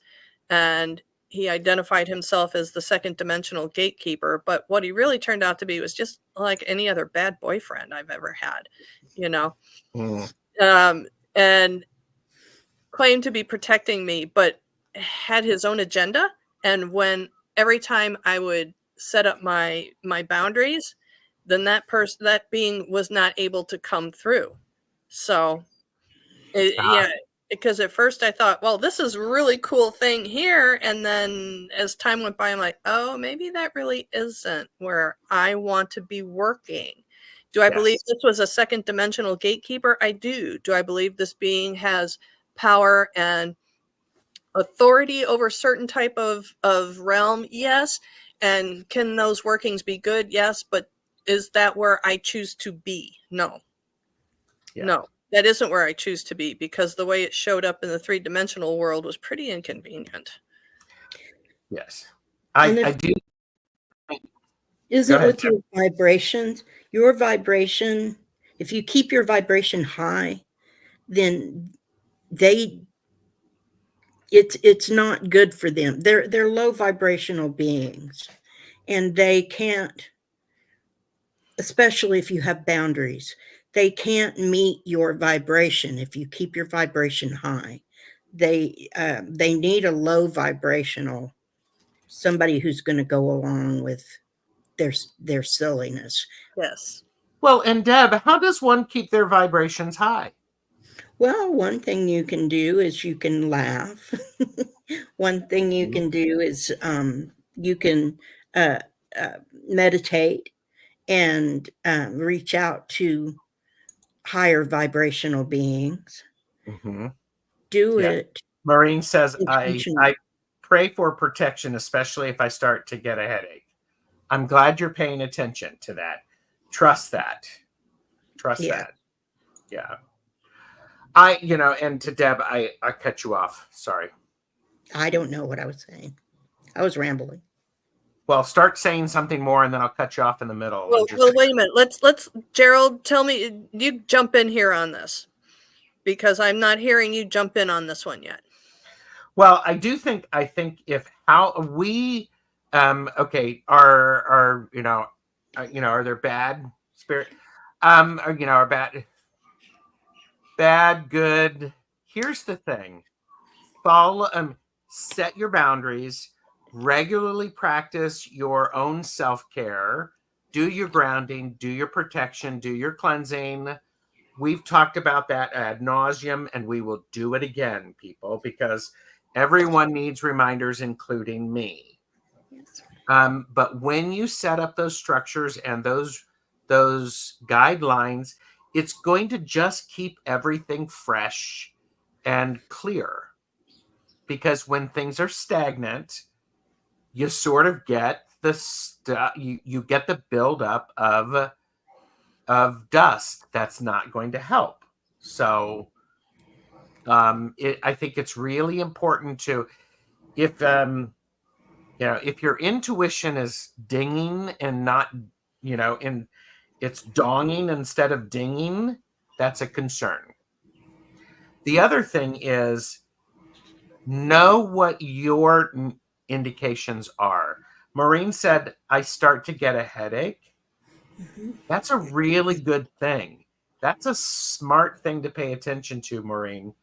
B: and he identified himself as the second dimensional gatekeeper. But what he really turned out to be was just like any other bad boyfriend I've ever had, you know, and claimed to be protecting me, but had his own agenda. And every time I would set up my boundaries, then that being was not able to come through. So because at first I thought, well, this is a really cool thing here. And then as time went by, I'm like, oh, maybe that really isn't where I want to be working. Do I believe this was a second dimensional gatekeeper? I do. Do I believe this being has power and authority over certain type of realm? Yes. And can those workings be good? Yes. But is that where I choose to be? No. No. That isn't where I choose to be, because the way it showed up in the three-dimensional world was pretty inconvenient.
A: Yes. I do.
C: Isn't with your vibrations, your vibration, if you keep your vibration high, then it's not good for them. They're low vibrational beings, and they can't, especially if you have boundaries, they can't meet your vibration if you keep your vibration high. They need a low vibrational, somebody who's going to go along with their silliness.
B: Yes.
A: Well, and Deb, how does one keep their vibrations high?
C: Well, one thing you can do is you can laugh. One thing you can do is you can meditate and reach out to higher vibrational beings. Do it.
A: Maureen says, I pray for protection, especially if I start to get a headache. I'm glad you're paying attention to that. Trust that. That. Yeah. And to Deb, I cut you off. Sorry.
C: I don't know what I was saying. I was rambling.
A: Well, start saying something more, and then I'll cut you off in the middle.
B: Well, wait a minute. Let's Gerald, tell me, you jump in here on this, because I'm not hearing you jump in on this one yet.
A: Well, I think if how we are there bad spirit are bad, good. Here's the thing. Follow set your boundaries, regularly practice your own self-care, do your grounding, do your protection, do your cleansing. We've talked about that ad nauseum, and we will do it again, people, because everyone needs reminders, including me. But when you set up those structures and those guidelines, it's going to just keep everything fresh and clear. Because when things are stagnant, you sort of get you get the buildup of dust that's not going to help. So I think it's really important to, if your intuition is dinging and not, it's donging instead of dinging, that's a concern. The other thing is, know what your indications are. Maureen said, I start to get a headache. That's a really good thing. That's a smart thing to pay attention to, Maureen,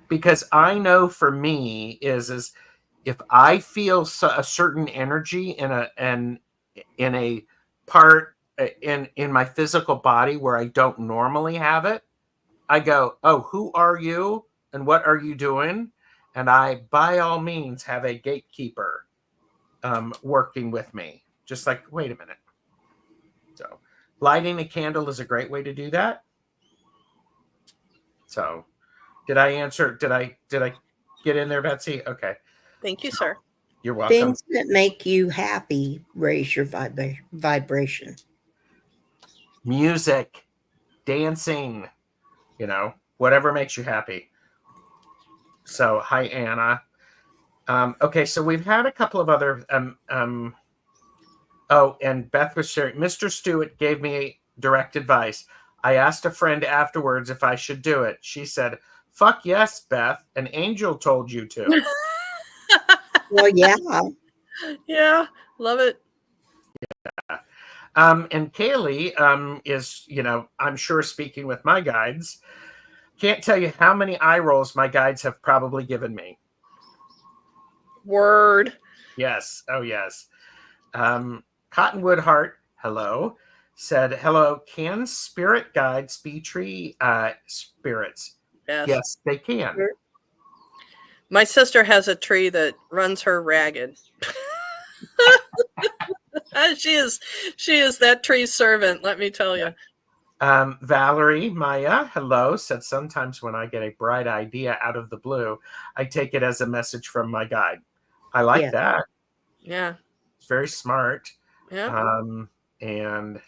A: because I know for me is if I feel a certain energy in a part in my physical body where I don't normally have it, I go, oh, who are you and what are you doing? And I, by all means, have a gatekeeper working with me. Just like, wait a minute. So Lighting a candle is a great way to do that. So, did I answer? Did I get in there, Betsy? Okay.
B: Thank you, sir.
A: You're welcome.
C: Things that make you happy raise your vibration.
A: Music, dancing, whatever makes you happy. So, hi, Anna. Okay, so we've had a couple of other. Oh, and Beth was sharing. Mr. Stewart gave me direct advice. I asked a friend afterwards if I should do it. She said, "Fuck yes, Beth. An angel told you to."
C: Well, yeah.
B: Yeah, love it.
A: And Kaylee is, I'm sure speaking with my guides. Can't tell you how many eye rolls my guides have probably given me.
B: Word.
A: Yes. Oh, yes. Cottonwood Heart, hello, said, hello, can spirit guides be tree spirits? Yes, they can.
C: Sure.
B: My sister has a tree that runs her ragged. She is that tree's servant, let me tell you.
A: Valerie Maya, hello, said, sometimes when I get a bright idea out of the blue, I take it as a message from my guide. I like that.
B: Yeah.
A: It's very smart.
B: Yeah.
A: And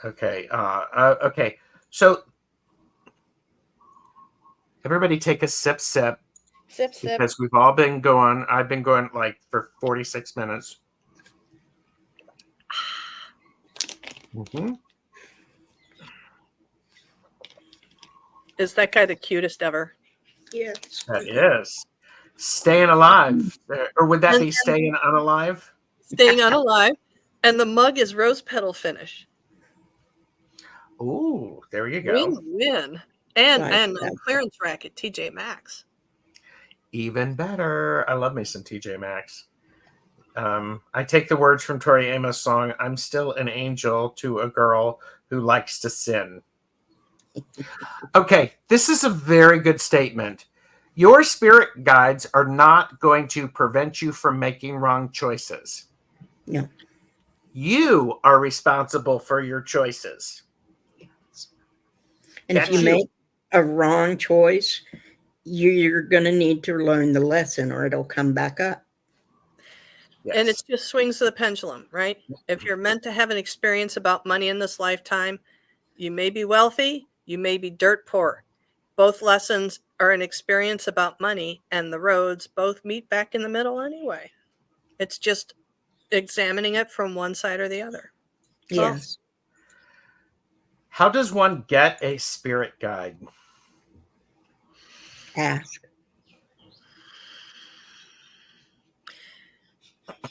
A: okay. Okay. So everybody take a sip.
B: Sip.
A: Because we've all been going. I've been going like for 46 minutes. Mm-hmm.
B: Is that guy the cutest ever?
C: Yes.
A: That is. Staying alive. Or would that be staying unalive?
B: Staying unalive. And the mug is rose petal finish.
A: Ooh, there you go.
B: Win-win. And clearance rack at TJ Maxx.
A: Even better. I love me some TJ Maxx. I take the words from Tori Amos' song, I'm still an angel to a girl who likes to sin. Okay, this is a very good statement. Your spirit guides are not going to prevent you from making wrong choices.
C: No.
A: You are responsible for your choices.
C: And if you make a wrong choice, you're going to need to learn the lesson or it'll come back up.
B: Yes. And it just swings of the pendulum, right? If you're meant to have an experience about money in this lifetime, you may be wealthy, you may be dirt poor. Both lessons are an experience about money, and the roads both meet back in the middle anyway. It's just examining it from one side or the other.
C: Yes.
A: How does one get a spirit guide?
C: Ask.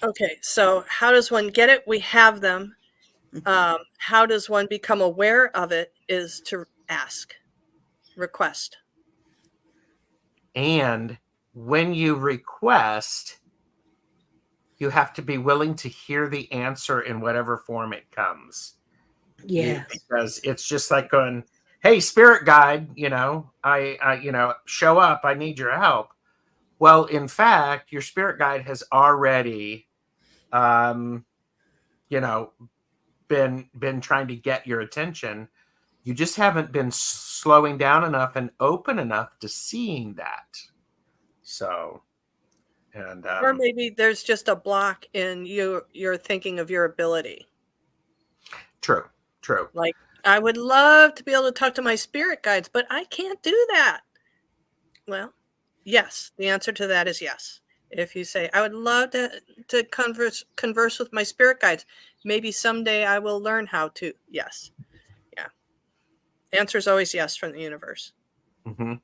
B: Okay, so how does one get it? We have them. How does one become aware of it is to ask, request.
A: And when you request, you have to be willing to hear the answer in whatever form it comes.
C: Yeah.
A: Because it's just like going, hey, spirit guide, I show up. I need your help. Well, in fact, your spirit guide has already, been trying to get your attention. You just haven't been slowing down enough and open enough to seeing that. So, and
B: or maybe there's just a block in you're thinking of your ability.
A: True.
B: Like, I would love to be able to talk to my spirit guides, but I can't do that. Well, yes, the answer to that is yes. If you say, I would love to converse with my spirit guides, maybe someday I will learn how to. Yes. Yeah. Answer is always yes from the universe.
A: Mm-hmm.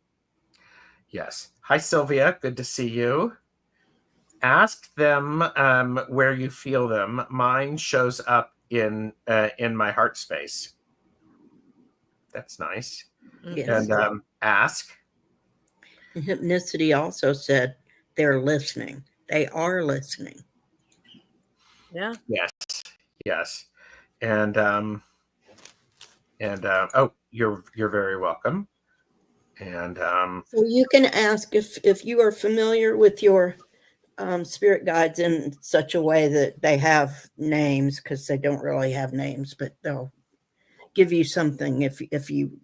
A: Yes. Hi, Sylvia. Good to see you. Ask them where you feel them. Mine shows up in my heart space. That's nice.
C: Yes.
A: And ask.
C: And Hypnicity also said they're listening. They are listening.
B: Yeah.
A: Yes. And oh, you're very welcome. And
C: so you can ask if you are familiar with your spirit guides in such a way that they have names, because they don't really have names, but they'll give you something if you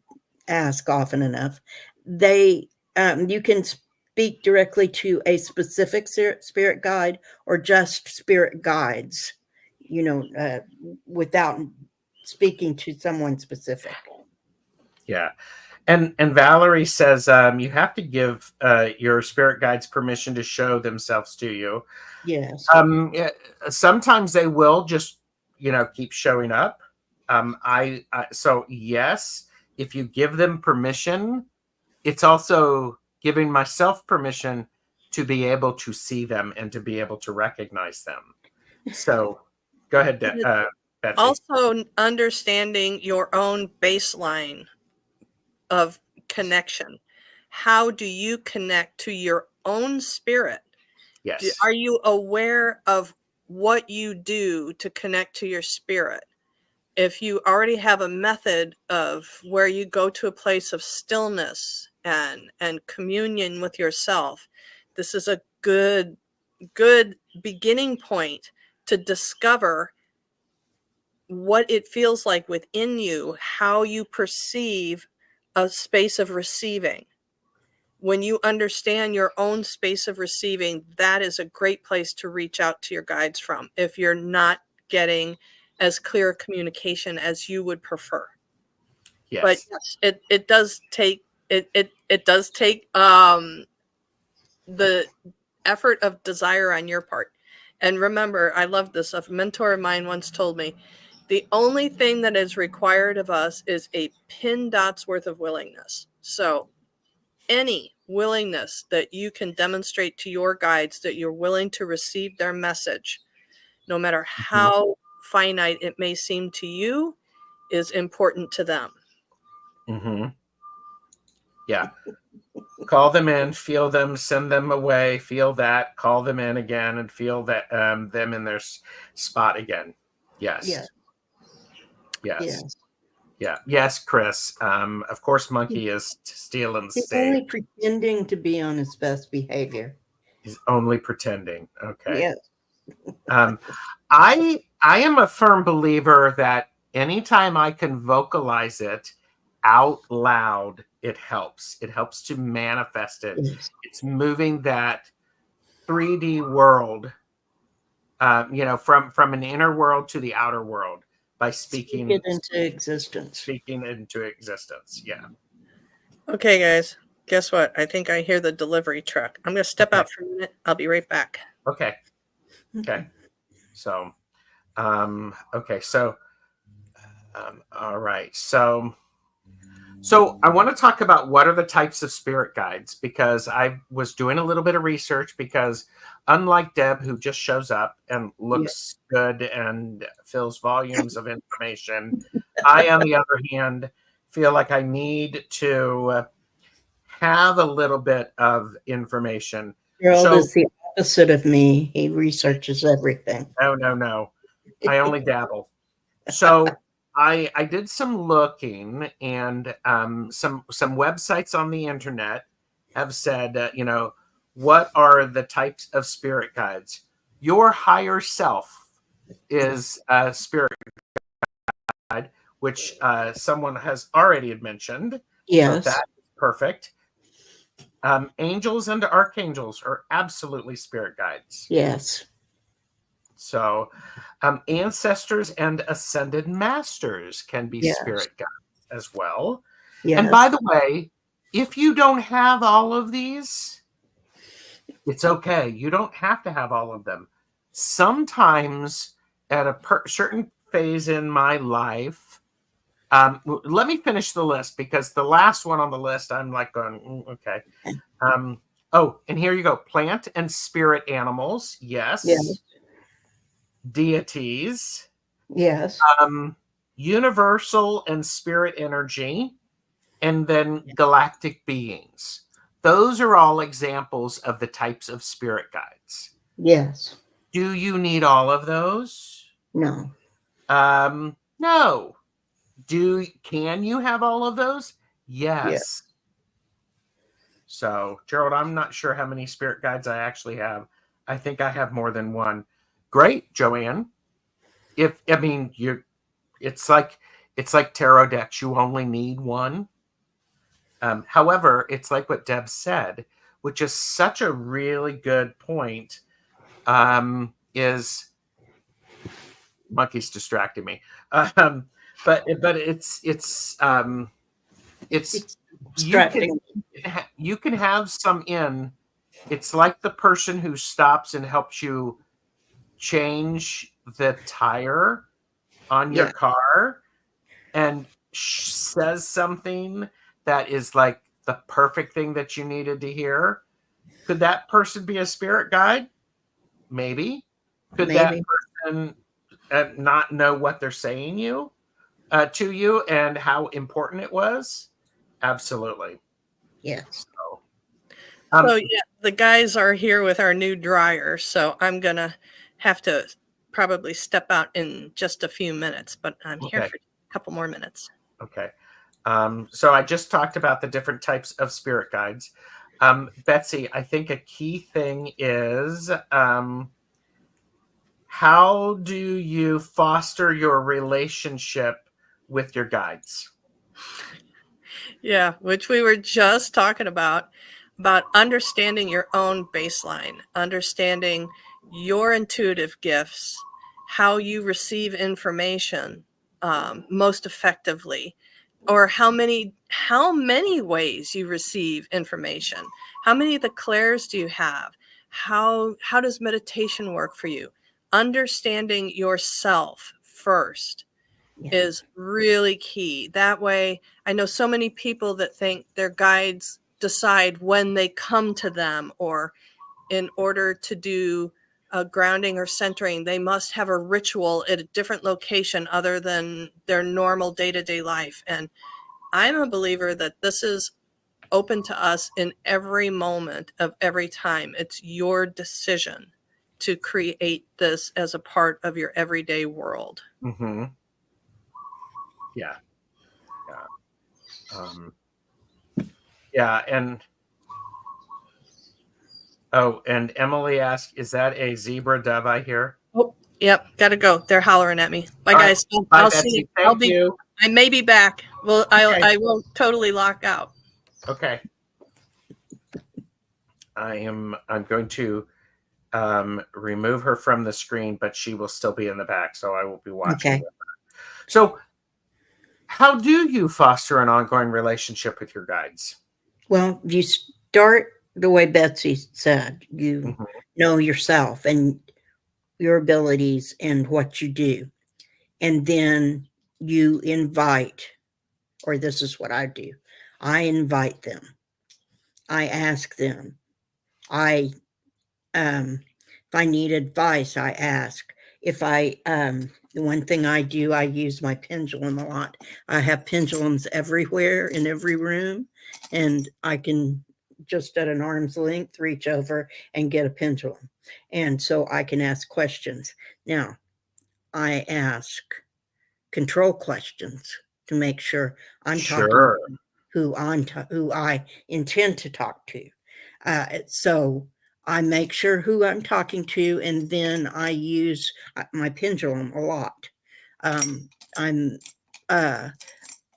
C: ask often enough. They you can speak directly to a specific spirit guide or just spirit guides, without speaking to someone specific.
A: Yeah. And Valerie says you have to give your spirit guides permission to show themselves to you.
C: Yes.
A: Yeah, sometimes they will just keep showing up. So yes, if you give them permission, it's also giving myself permission to be able to see them and to be able to recognize them. So go ahead, Betsy.
B: Also, understanding your own baseline of connection. How do you connect to your own spirit?
A: Yes.
B: Are you aware of what you do to connect to your spirit? If you already have a method of where you go to a place of stillness and communion with yourself, this is a good beginning point to discover what it feels like within you, how you perceive a space of receiving. When you understand your own space of receiving, that is a great place to reach out to your guides from if you're not getting as clear a communication as you would prefer.
A: Yes.
B: But yes, it does take it does take the effort of desire on your part. And remember, I love this. A mentor of mine once told me, the only thing that is required of us is a pin dot's worth of willingness. So any willingness that you can demonstrate to your guides that you're willing to receive their message, no matter how finite it may seem to you, is important to them.
A: Mm-hmm. Yeah. Call them in, feel them, send them away, feel that, call them in again, and feel that them in their spot again. Yes.
C: Yeah.
A: Yes.
C: Yes.
A: Yeah. Yes, Chris. Of course, Monkey is stealing the
C: He's
A: stage.
C: only pretending to be on his best behavior.
A: He's only pretending. Okay.
C: Yes.
A: I am a firm believer that anytime I can vocalize it out loud, it helps. It helps to manifest it.
C: Yes.
A: It's moving that 3D world, from an inner world to the outer world by speaking
C: it into existence.
A: Speaking into existence. Yeah.
B: Okay, guys. Guess what? I think I hear the delivery truck. I'm going to step out for a minute. I'll be right back.
A: Okay. Okay. So, okay. So, all right. So I want to talk about what are the types of spirit guides, because I was doing a little bit of research, because unlike Deb, who just shows up and looks good and fills volumes of information, I, on the other hand, feel like I need to have a little bit of information.
C: Gerald is the opposite of me. He researches everything.
A: No. I only dabble. So I did some looking, and some websites on the internet have said, what are the types of spirit guides? Your higher self is a spirit guide, which someone has already mentioned.
C: Yes.
A: So that's perfect. Angels and archangels are absolutely spirit guides.
C: Yes.
A: So ancestors and ascended masters can be spirit guides as well. Yes. And by the way, if you don't have all of these, it's okay. You don't have to have all of them. Sometimes at a certain phase in my life, let me finish the list, because the last one on the list, I'm like going, okay. And here you go. Plant and spirit animals. Yes. Deities.
C: Yes.
A: Universal and spirit energy. And then galactic beings. Those are all examples of the types of spirit guides.
C: Yes.
A: Do you need all of those?
C: No.
A: No. Can you have all of those? Yes. So, Gerald, I'm not sure how many spirit guides I actually have. I think I have more than one. Great, Joanne. It's like tarot decks. You only need one. However, it's like what Deb said, which is such a really good point. Is monkey's distracting me. But it's
C: Distracting.
A: you can have some in. It's like the person who stops and helps you change the tire on your car and says something that is like the perfect thing that you needed to hear. Could that person be a spirit guide? Maybe. Could that person not know what they're saying to you and how important it was? Absolutely.
C: Yes.
B: So yeah, the guys are here with our new dryer, so I'm gonna have to probably step out in just a few minutes, but I'm here for a couple more minutes.
A: Okay. So I just talked about the different types of spirit guides. Betsy, I think a key thing is how do you foster your relationship with your guides?
B: Yeah, which we were just talking about understanding your own baseline, understanding your intuitive gifts, how you receive information most effectively, or how many ways you receive information. How many of the clairs do you have? How does meditation work for you? Understanding yourself first is really key. That way, I know so many people that think their guides decide when they come to them, or in order to do a grounding or centering, they must have a ritual at a different location other than their normal day-to-day life. And I'm a believer that this is open to us in every moment of every time. It's your decision to create this as a part of your everyday world.
A: Mm-hmm. Yeah. And and Emily asked, is that a zebra dove I hear?
B: Oh, yep, gotta go. They're hollering at me. Bye,
A: All
B: guys.
A: right. Bye,
B: I'll
A: Betsy.
B: see you.
A: Thank you.
B: I may be back. Well,
A: Okay.
B: I will totally lock out.
A: Okay. I'm going to remove her from the screen, but she will still be in the back, so I will be watching with her. So, how do you foster an ongoing relationship with your guides?
C: Well, you start the way Betsy said. You know yourself and your abilities and what you do. And then you invite, or this is what I do. I invite them. I ask them. If I need advice, I ask. If the one thing I do, I use my pendulum a lot. I have pendulums everywhere in every room, and I can just at an arm's length reach over and get a pendulum. And so I can ask questions. Now, I ask control questions to make sure I'm talking to who I intend to talk to. So I make sure who I'm talking to, and then I use my pendulum a lot.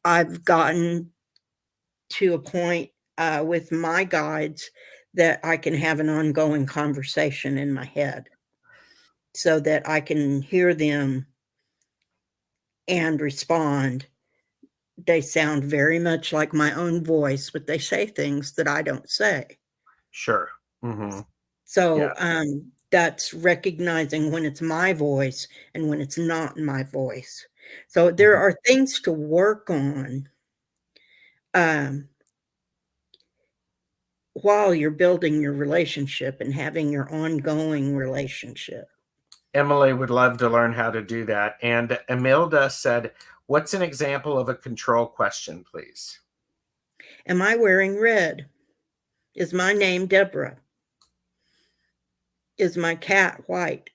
C: I've gotten to a point with my guides that I can have an ongoing conversation in my head, so that I can hear them and respond. They sound very much like my own voice, but they say things that I don't say.
A: Sure. Mm-hmm.
C: So that's recognizing when it's my voice and when it's not my voice. So there are things to work on while you're building your relationship and having your ongoing relationship.
A: Emily would love to learn how to do that. And Emilda said, what's an example of a control question, please?
C: Am I wearing red? Is my name Deborah? Is my cat white?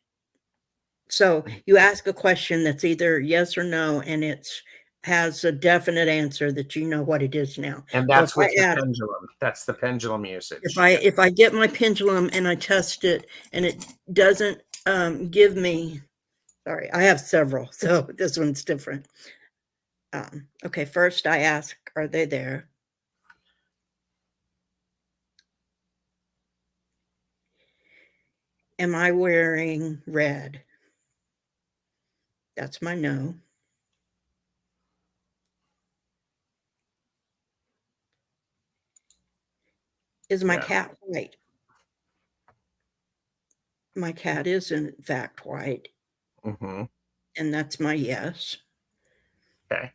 C: So you ask a question that's either yes or no, and it's has a definite answer that you know what it is now.
A: And
C: So
A: that's with the pendulum. That's the pendulum usage.
C: If I get my pendulum and I test it and it doesn't give me, sorry, I have several, so this one's different. Okay, first I ask, are they there? Am I wearing red? That's my no. Is my cat white? My cat is in fact white.
A: Mm-hmm.
C: And that's my yes.
A: Okay.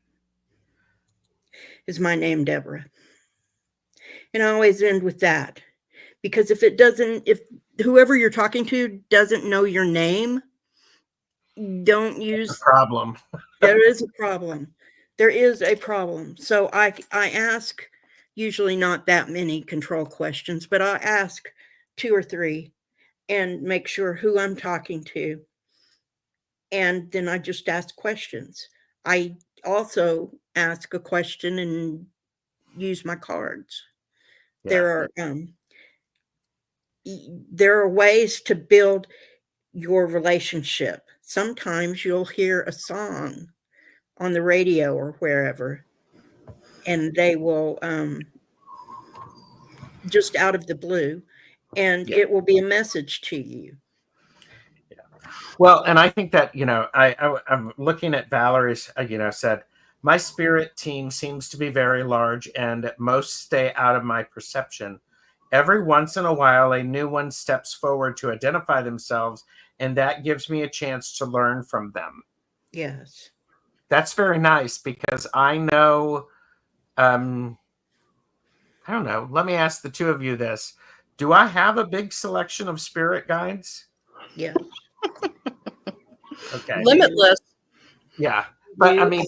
C: Is my name Deborah? And I always end with that. Because if whoever you're talking to doesn't know your name, don't use
A: problem.
C: There is a problem. There is a problem. So I ask usually not that many control questions, but I ask 2 or 3 and make sure who I'm talking to. And then I just ask questions. I also ask a question and use my cards.
A: Yeah.
C: There are ways to build your relationship. Sometimes you'll hear a song on the radio or wherever, and they will just out of the blue, and it will be a message to you.
A: Yeah. Well, and I think that, I'm looking at Valerie's, said, my spirit team seems to be very large and most stay out of my perception. Every once in a while, a new one steps forward to identify themselves, and that gives me a chance to learn from them.
C: Yes.
A: That's very nice because I know, I don't know, let me ask the two of you this. Do I have a big selection of spirit guides?
C: Yeah.
A: Okay.
B: Limitless.
A: Yeah. But I mean,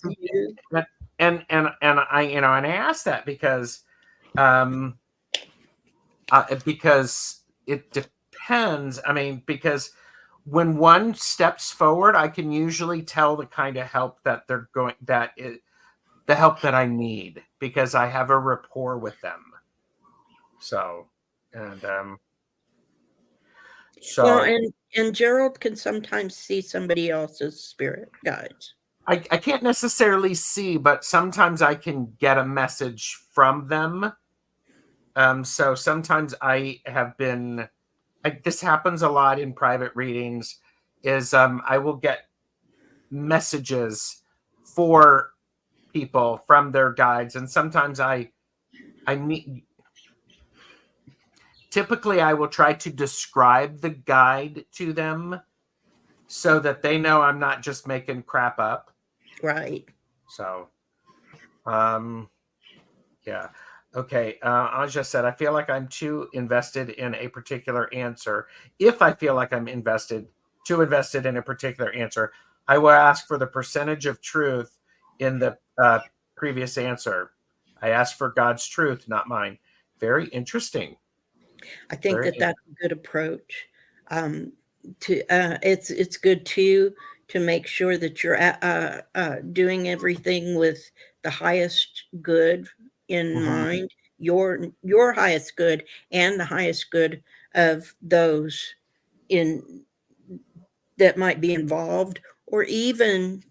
A: and I, and I asked that because it depends. I mean, because when one steps forward, I can usually tell the kind of help that they're going, the help that I need, because I have a rapport with them. So,
C: and Gerald can sometimes see somebody else's spirit guides.
A: I can't necessarily see, but sometimes I can get a message from them. So sometimes I have been, this happens a lot in private readings, is I will get messages for people from their guides. And sometimes typically I will try to describe the guide to them so that they know I'm not just making crap up.
C: Right.
A: So, yeah. Okay. Aja said, I feel like I'm too invested in a particular answer. If I feel like I'm too invested in a particular answer, I will ask for the percentage of truth in the previous answer. I ask for God's truth, not mine. Very interesting.
C: I think that's a good approach. It's good too to make sure that you're doing everything with the highest good in mind, your highest good and the highest good of those that might be involved, or even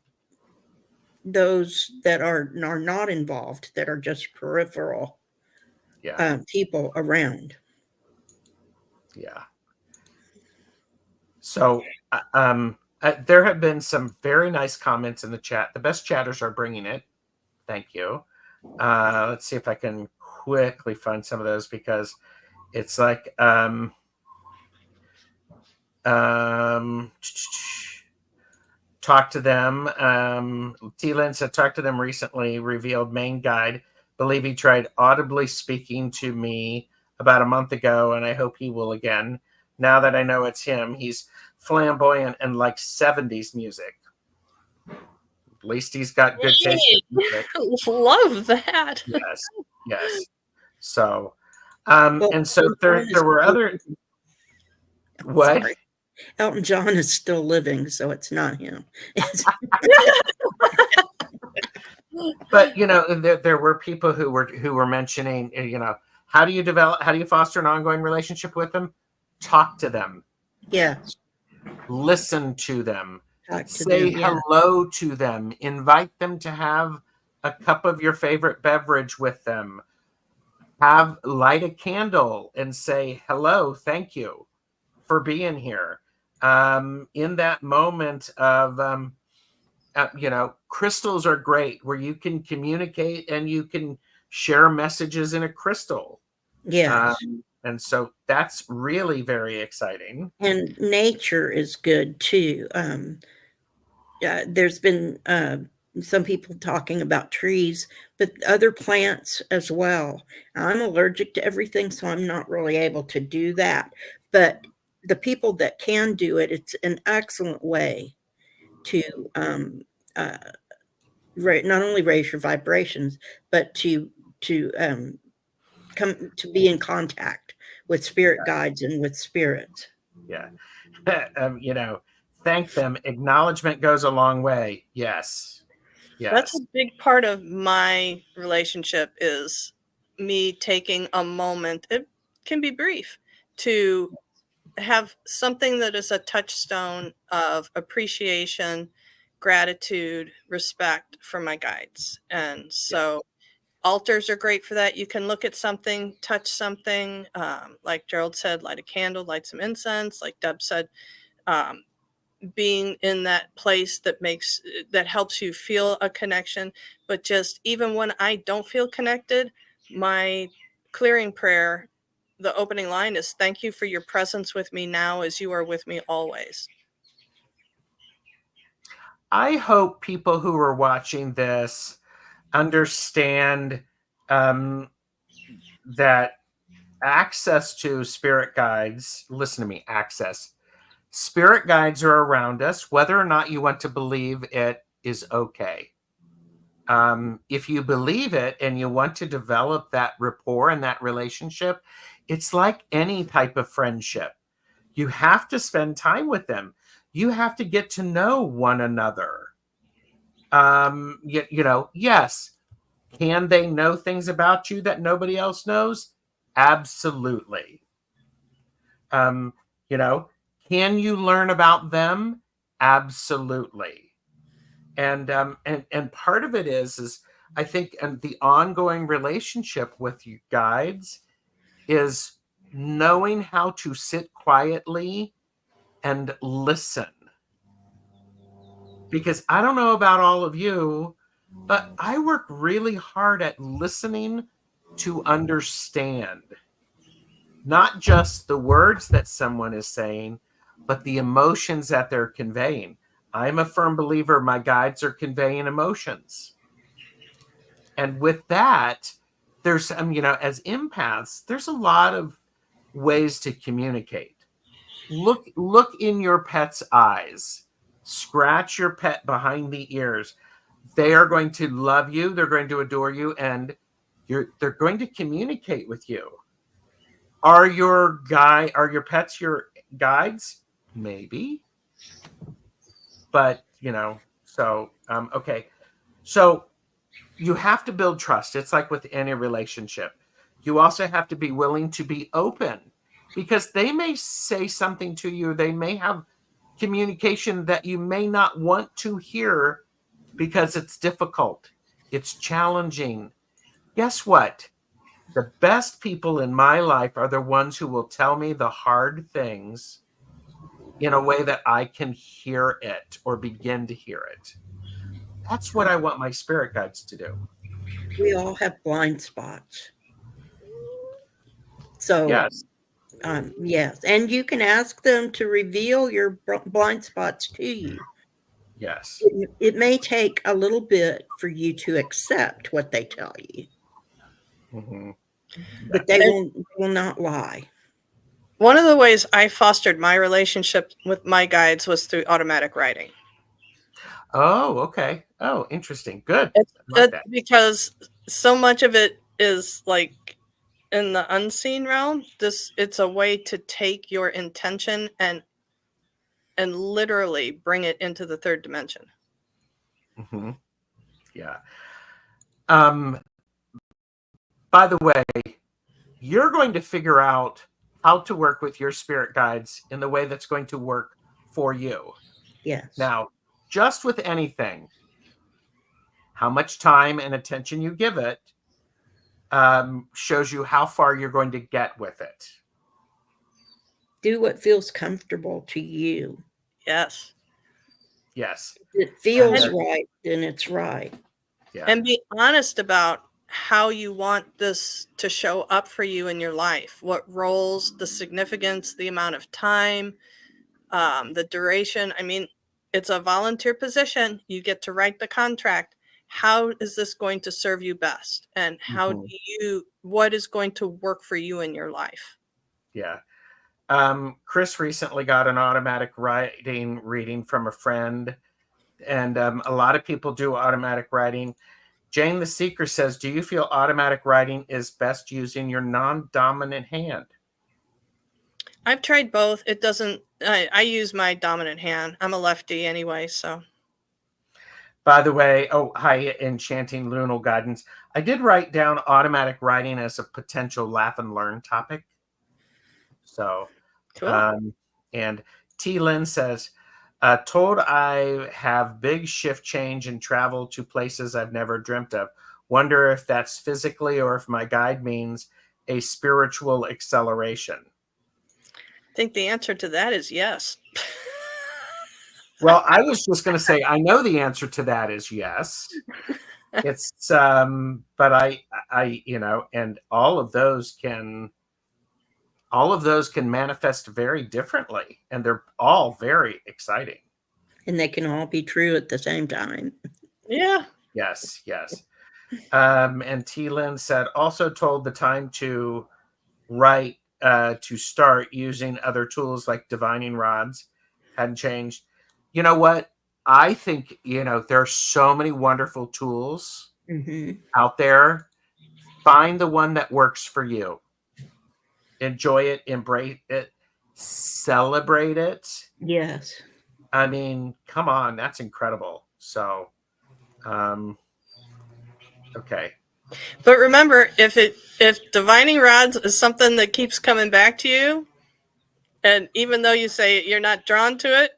C: those that are not involved, that are just peripheral people around.
A: Yeah. So there have been some very nice comments in the chat. The best chatters are bringing it. Thank you. Let's see if I can quickly find some of those, because it's like talk to them. T-Lin said, talk to them recently, revealed main guide. Believe he tried audibly speaking to me about a month ago, and I hope he will again. Now that I know it's him, he's flamboyant and like 70s music. At least he's got good taste in music.
B: Love that.
A: Yes. So, and so there were other. What?
C: Sorry. Elton John is still living, so it's not him.
A: But there were people who were mentioning, how do you foster an ongoing relationship with them? Talk to them,
C: Yes.
A: listen to them,
C: Talk to
A: say
C: them. Yeah.
A: hello to them, invite them to have a cup of your favorite beverage with them, light a candle and say hello, thank you for being here. In that moment of crystals are great where you can communicate and you can share messages in a crystal.
C: Yes.
A: And so that's really very exciting.
C: And nature is good too. There's been some people talking about trees, but other plants as well. I'm allergic to everything, so I'm not really able to do that. But the people that can do it, it's an excellent way to uh, not only raise your vibrations, but to come to be in contact with spirit guides and with spirits.
A: Yeah. Thank them. Acknowledgement goes a long way. Yes.
B: That's a
A: Yes.
B: big part of my relationship is me taking a moment, it can be brief, to have something that is a touchstone of appreciation, gratitude, respect for my guides. And so altars are great for that. You can look at something, touch something, like Gerald said, light a candle, light some incense, like Deb said, um, being in that place that helps you feel a connection. But just even when I don't feel connected, my clearing prayer, the opening line is, thank you for your presence with me now as you are with me always.
A: I hope people who are watching this understand that access to spirit guides, listen to me, spirit guides are around us. Whether or not you want to believe it is okay. If you believe it and you want to develop that rapport and that relationship, it's like any type of friendship. You have to spend time with them. You have to get to know one another. Yes. Can they know things about you that nobody else knows? Absolutely. Um, you know, can you learn about them? Absolutely. And part of it is I think, and the ongoing relationship with you guides is knowing how to sit quietly and listen. Because I don't know about all of you, but I work really hard at listening to understand not just the words that someone is saying, but the emotions that they're conveying. I'm a firm believer my guides are conveying emotions. And with that, there's, as empaths, there's a lot of ways to communicate. Look in your pet's eyes. Scratch your pet behind the ears. They are going to love you. They're going to adore you, and they're going to communicate with you. Are your pets your guides? Maybe, but okay. So you have to build trust. It's like with any relationship. You also have to be willing to be open because they may say something to you. They may have communication that you may not want to hear because it's difficult. It's challenging. Guess what? The best people in my life are the ones who will tell me the hard things in a way that I can hear it or begin to hear it. That's what I want my spirit guides to do.
C: We all have blind spots. So,
A: Yes.
C: yes. And you can ask them to reveal your blind spots to you.
A: Yes.
C: It may take a little bit for you to accept what they tell you,
A: Mm-hmm.
C: but they will not lie.
B: One of the ways I fostered my relationship with my guides was through automatic writing.
A: Oh, okay. Oh, interesting. Good.
B: It's,
A: I like that.
B: because so much of it is like in the unseen realm. It's a way to take your intention and literally bring it into the third dimension.
A: Mm-hmm. Yeah. By the way, you're going to figure out how to work with your spirit guides in the way that's going to work for you.
C: Yes.
A: Now, just with anything, how much time and attention you give it shows you how far you're going to get with it.
C: Do what feels comfortable to you.
B: Yes.
A: Yes.
C: If it feels right, then it's right.
A: Yeah.
B: And be honest about how you want this to show up for you in your life. What roles, the significance, the amount of time, the duration. I mean, it's a volunteer position. You get to write the contract. How is this going to serve you best? And how do you, what is going to work for you in your life?
A: Yeah. Chris recently got an automatic writing reading from a friend, and a lot of people do automatic writing. Jane the Seeker says, do you feel automatic writing is best using your non-dominant hand?
B: I've tried both. It doesn't, I use my dominant hand. I'm a lefty anyway, so.
A: By the way, oh, hi, Enchanting Lunal Guidance. I did write down automatic writing as a potential laugh and learn topic. So,
B: Cool.
A: And T. Lynn says, told I have big shift change and travel to places I've never dreamt of. Wonder if that's physically or if my guide means a spiritual acceleration.
B: I think the answer to that is yes.
A: Well, I was just going to say, I know the answer to that is yes. It's, but I, and all of those can manifest very differently, and they're all very exciting.
C: And they can all be true at the same time.
B: Yeah.
A: Yes. And T. Lynn said, also told the time to write, to start using other tools like divining rods hadn't changed. You know what? I think, there are so many wonderful tools out there. Find the one that works for you. Enjoy it, embrace it, celebrate it.
C: Yes.
A: I mean, come on, that's incredible. So, okay.
B: But remember, if divining rods is something that keeps coming back to you, and even though you say you're not drawn to it,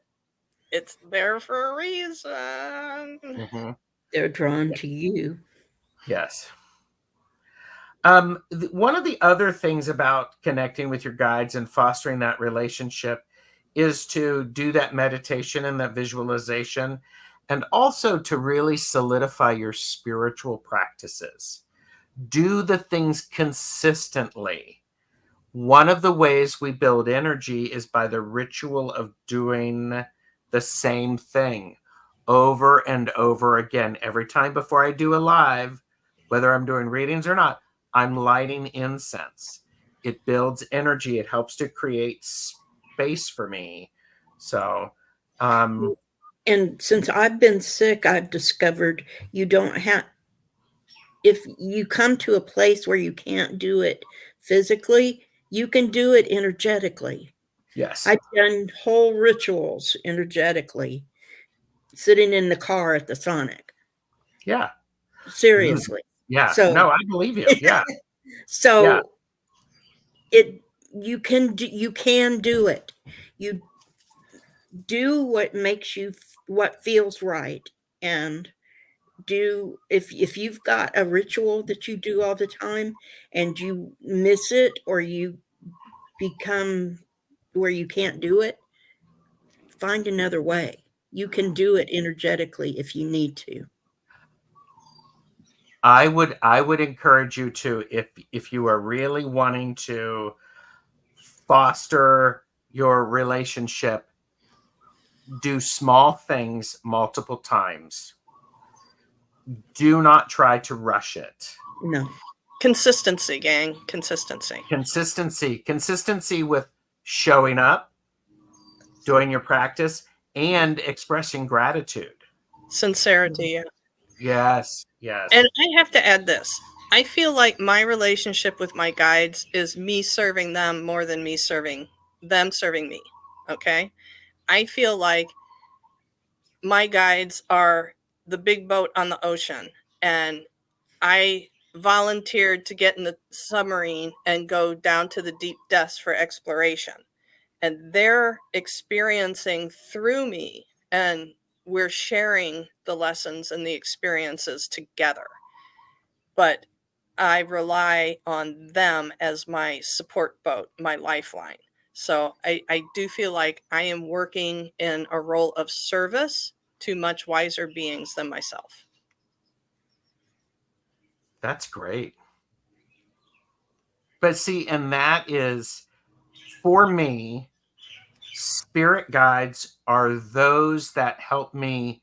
B: it's there for a reason.
C: They're drawn to you.
A: Yes. One of the other things about connecting with your guides and fostering that relationship is to do that meditation and that visualization, and also to really solidify your spiritual practices. Do the things consistently. One of the ways we build energy is by the ritual of doing the same thing over and over again. Every time before I do a live, whether I'm doing readings or not, I'm lighting incense. It builds energy. It helps to create space for me. So,
C: and since I've been sick, I've discovered you don't have, if you come to a place where you can't do it physically, you can do it energetically.
A: yes.
C: I've done whole rituals energetically, sitting in the car at the Sonic.
A: Yeah.
C: Seriously.
A: Yeah.
C: So,
A: no, I believe you. Yeah.
C: So you can do it. You do what makes you, what feels right, and do, if you've got a ritual that you do all the time and you miss it, or you become where you can't do it, find another way. You can do it energetically if you need to.
A: I would encourage you to, if you are really wanting to foster your relationship, do small things multiple times. Do not try to rush it.
C: No.
B: Consistency, gang. Consistency
A: with showing up, doing your practice, and expressing gratitude.
B: Sincerity.
A: Yes.
B: And I have to add this. I feel like my relationship with my guides is me serving them more than me serving them serving me. Okay. I feel like my guides are the big boat on the ocean, and I volunteered to get in the submarine and go down to the deep depths for exploration. And they're experiencing through me, and we're sharing the lessons and the experiences together. But I rely on them as my support boat, my lifeline. So I do feel like I am working in a role of service to much wiser beings than myself.
A: That's great. But see, and that is, for me, spirit guides are those that help me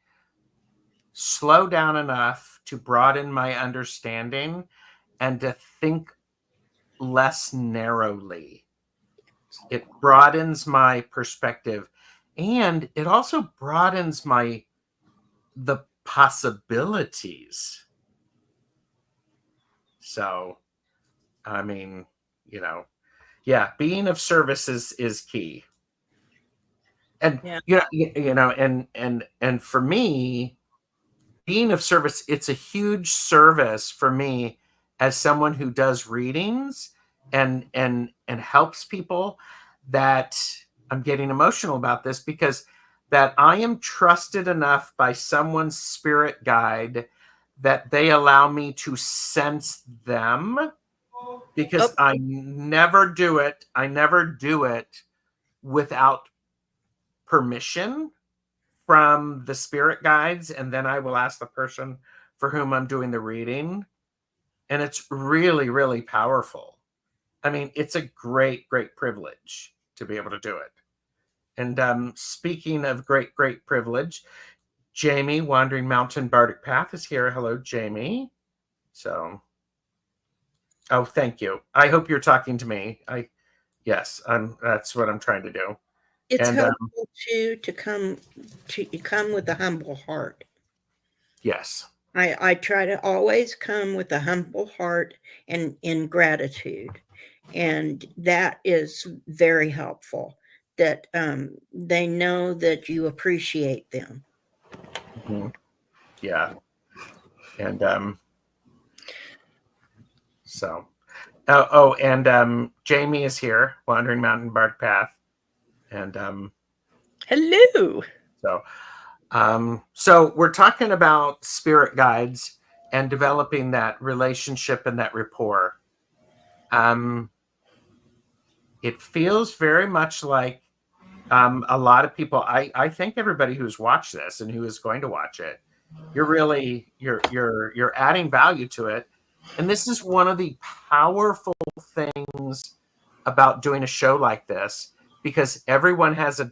A: slow down enough to broaden my understanding and to think less narrowly. It broadens my perspective, and it also broadens the possibilities. So, I mean, yeah, being of service is key. And
B: Yeah.
A: and for me, being of service, it's a huge service for me as someone who does readings and helps people, that I'm getting emotional about this, because that I am trusted enough by someone's spirit guide that they allow me to sense them, because I never do it without permission from the spirit guides, and then I will ask the person for whom I'm doing the reading. And it's really, really powerful. I mean, it's a great, great privilege to be able to do it. And speaking of great, great privilege, Jamie, Wandering Mountain Bardic Path, is here. Hello, Jamie. So, oh, thank you. I hope you're talking to me. Yes, that's what I'm trying to do.
C: It's helpful to come with a humble heart.
A: Yes.
C: I try to always come with a humble heart and in gratitude. And that is very helpful, that they know that you appreciate them.
A: Mm-hmm. Yeah. And so, and Jamie is here, Wandering Mountain Bark Path. And
B: hello.
A: So we're talking about spirit guides and developing that relationship and that rapport. It feels very much like a lot of people. I thank everybody who's watched this and who is going to watch it. You're adding value to it, and this is one of the powerful things about doing a show like this, because everyone has a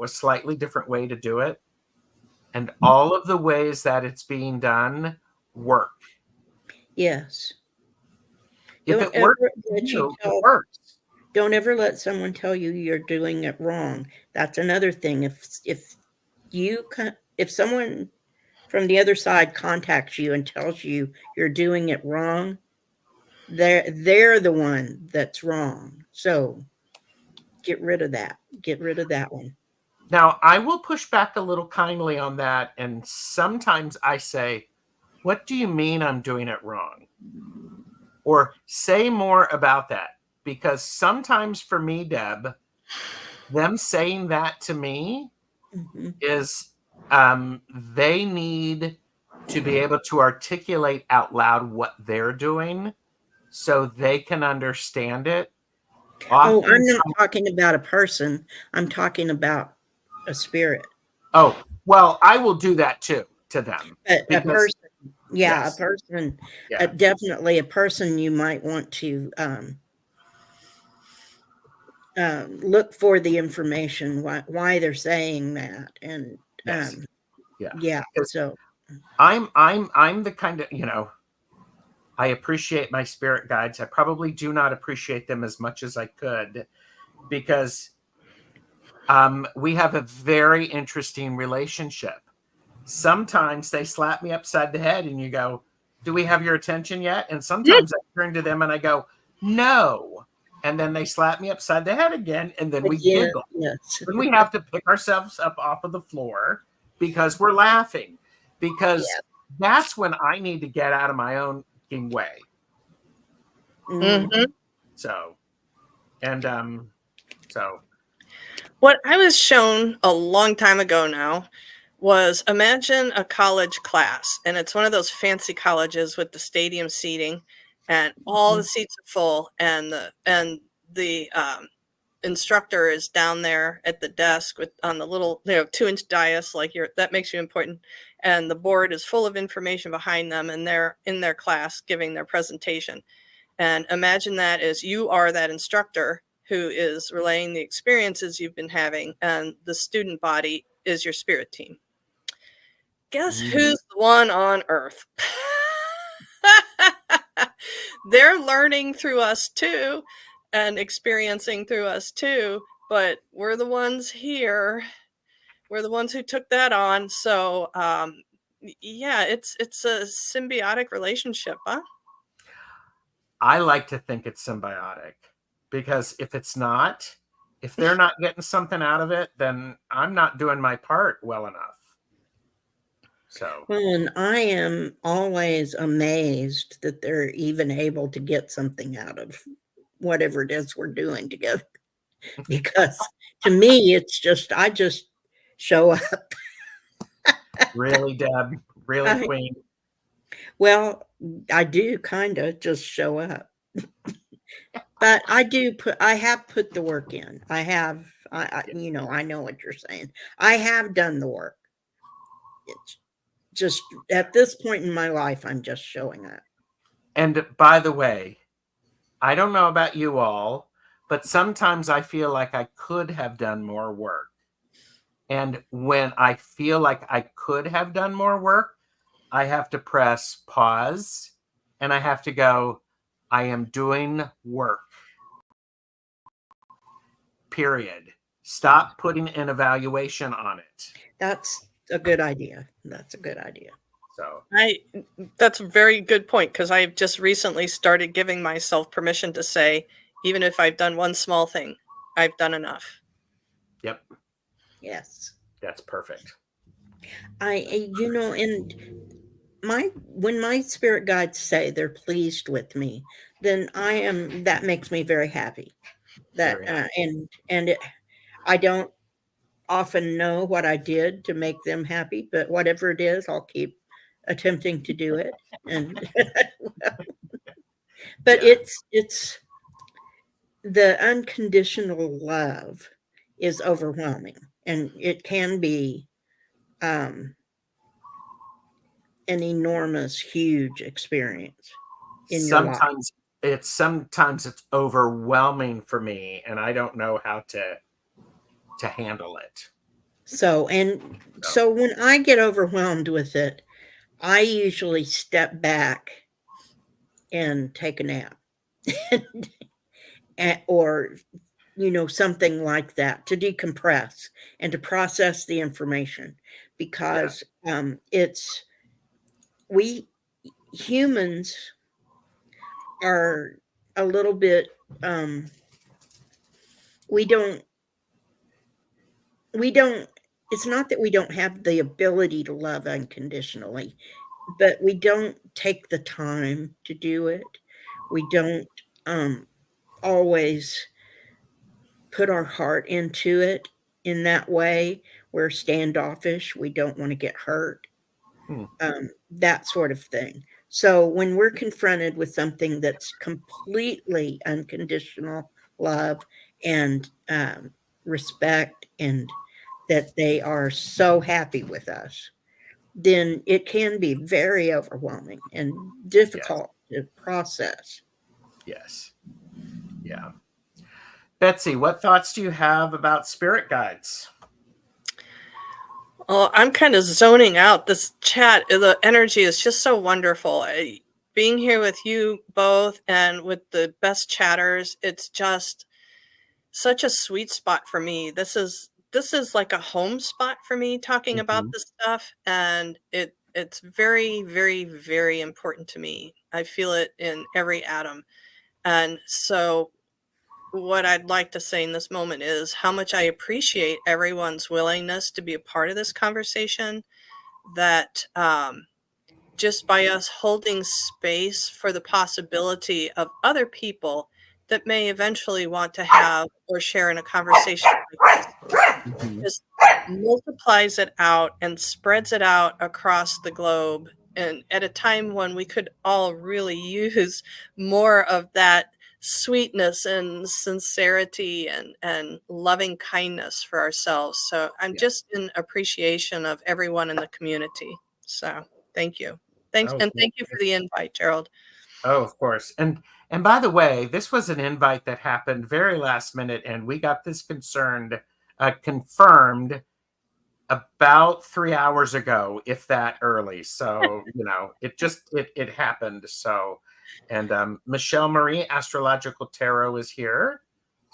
A: slightly different way to do it, and all of the ways that it's being done work.
C: Yes.
A: If it works, it works.
C: Don't ever let someone tell you you're doing it wrong. That's another thing. If someone from the other side contacts you and tells you you're doing it wrong, they're the one that's wrong. So get rid of that. Get rid of that one.
A: Now, I will push back a little kindly on that, and sometimes I say, what do you mean I'm doing it wrong? Or say more about that. Because sometimes for me, Deb, them saying that to me is they need to be able to articulate out loud what they're doing so they can understand it.
C: I'm not talking about a person. I'm talking about a spirit.
A: Oh, well, I will do that too to them.
C: A person. Yeah, yes. A person.
A: Yeah.
C: Definitely a person you might want to look for the information, why they're saying that. And
A: yes.
C: yeah. So
A: I'm the kind of, I appreciate my spirit guides. I probably do not appreciate them as much as I could, because we have a very interesting relationship. Sometimes they slap me upside the head and you go, do we have your attention yet? And sometimes I turn to them and I go, no. And then they slap me upside the head again, and then we giggle.
C: Yes.
A: Then we have to pick ourselves up off of the floor because we're laughing. Because that's when I need to get freaking way.
B: Mm-hmm.
A: So, and so
B: What I was shown a long time ago now was, imagine a college class, and it's one of those fancy colleges with the stadium seating, and all the seats are full, and the instructor is down there at the desk with on the little 2-inch dais, like that makes you important, and the board is full of information behind them, and they're in their class giving their presentation. And imagine that as you are that instructor who is relaying the experiences you've been having, and the student body is your spirit team. Guess who's the one on earth? They're learning through us too, and experiencing through us too, but we're the ones here. We're the ones who took that on. So yeah, it's a symbiotic relationship, huh?
A: I like to think it's symbiotic, because if it's not, if they're not getting something out of it, then I'm not doing my part well enough. So,
C: Well, and I am always amazed that they're even able to get something out of whatever it is we're doing together. Because to me, it's just, I just show up.
A: really, Deb, really, Queen.
C: Well, I do kind of just show up. But I have put the work in. I have, I know what you're saying. I have done the work. It's just at this point in my life, I'm just showing up.
A: And by the way, I don't know about you all, but sometimes I feel like I could have done more work. And when I feel like I could have done more work, I have to press pause and I have to go, I am doing work. Period. Stop putting an evaluation on it.
C: That's a good idea. That's a good idea.
A: So
B: that's a very good point, because I've just recently started giving myself permission to say, even if I've done one small thing, I've done enough.
A: Yep.
C: Yes.
A: That's perfect.
C: And when my spirit guides say they're pleased with me, then that makes me very happy. I don't often know what I did to make them happy, but whatever it is, I'll keep attempting to do it. And but
A: Yeah.
C: it's the unconditional love is overwhelming, and it can be an enormous, huge experience in your life.
A: Sometimes it's overwhelming for me, and I don't know how to handle it.
C: So when I get overwhelmed with it, I usually step back and take a nap. Or something like that, to decompress and to process the information, because we humans are a little bit we don't it's not that we don't have the ability to love unconditionally, but we don't take the time to do it. We don't always put our heart into it in that way. We're standoffish. We don't want to get hurt. That sort of thing. So when we're confronted with something that's completely unconditional love and respect, and that they are so happy with us, then it can be very overwhelming and difficult to process.
A: Yes. Yeah. Betsy, what thoughts do you have about spirit guides?
B: Oh, I'm kind of zoning out. This chat, the energy is just so wonderful. Being here with you both and with the best chatters, it's just such a sweet spot for me. This is like a home spot for me, talking about this stuff, and it's very, very, very important to me. I feel it in every atom. And so what I'd like to say in this moment is how much I appreciate everyone's willingness to be a part of this conversation, that just by us holding space for the possibility of other people that may eventually want to have or share in a conversation like this,
A: Mhm.
B: just multiplies it out and spreads it out across the globe. And at a time when we could all really use more of that sweetness and sincerity and loving kindness for ourselves. So I'm
A: Yeah.
B: just in appreciation of everyone in the community. So thank you. Thanks.
A: Oh,
B: And
A: cool.
B: thank you for the invite, Gerald.
A: Oh, of course. And by the way, this was an invite that happened very last minute, and we got this confirmed about 3 hours ago, if that early. So, it happened. So, and Michelle Marie, Astrological Tarot, is here.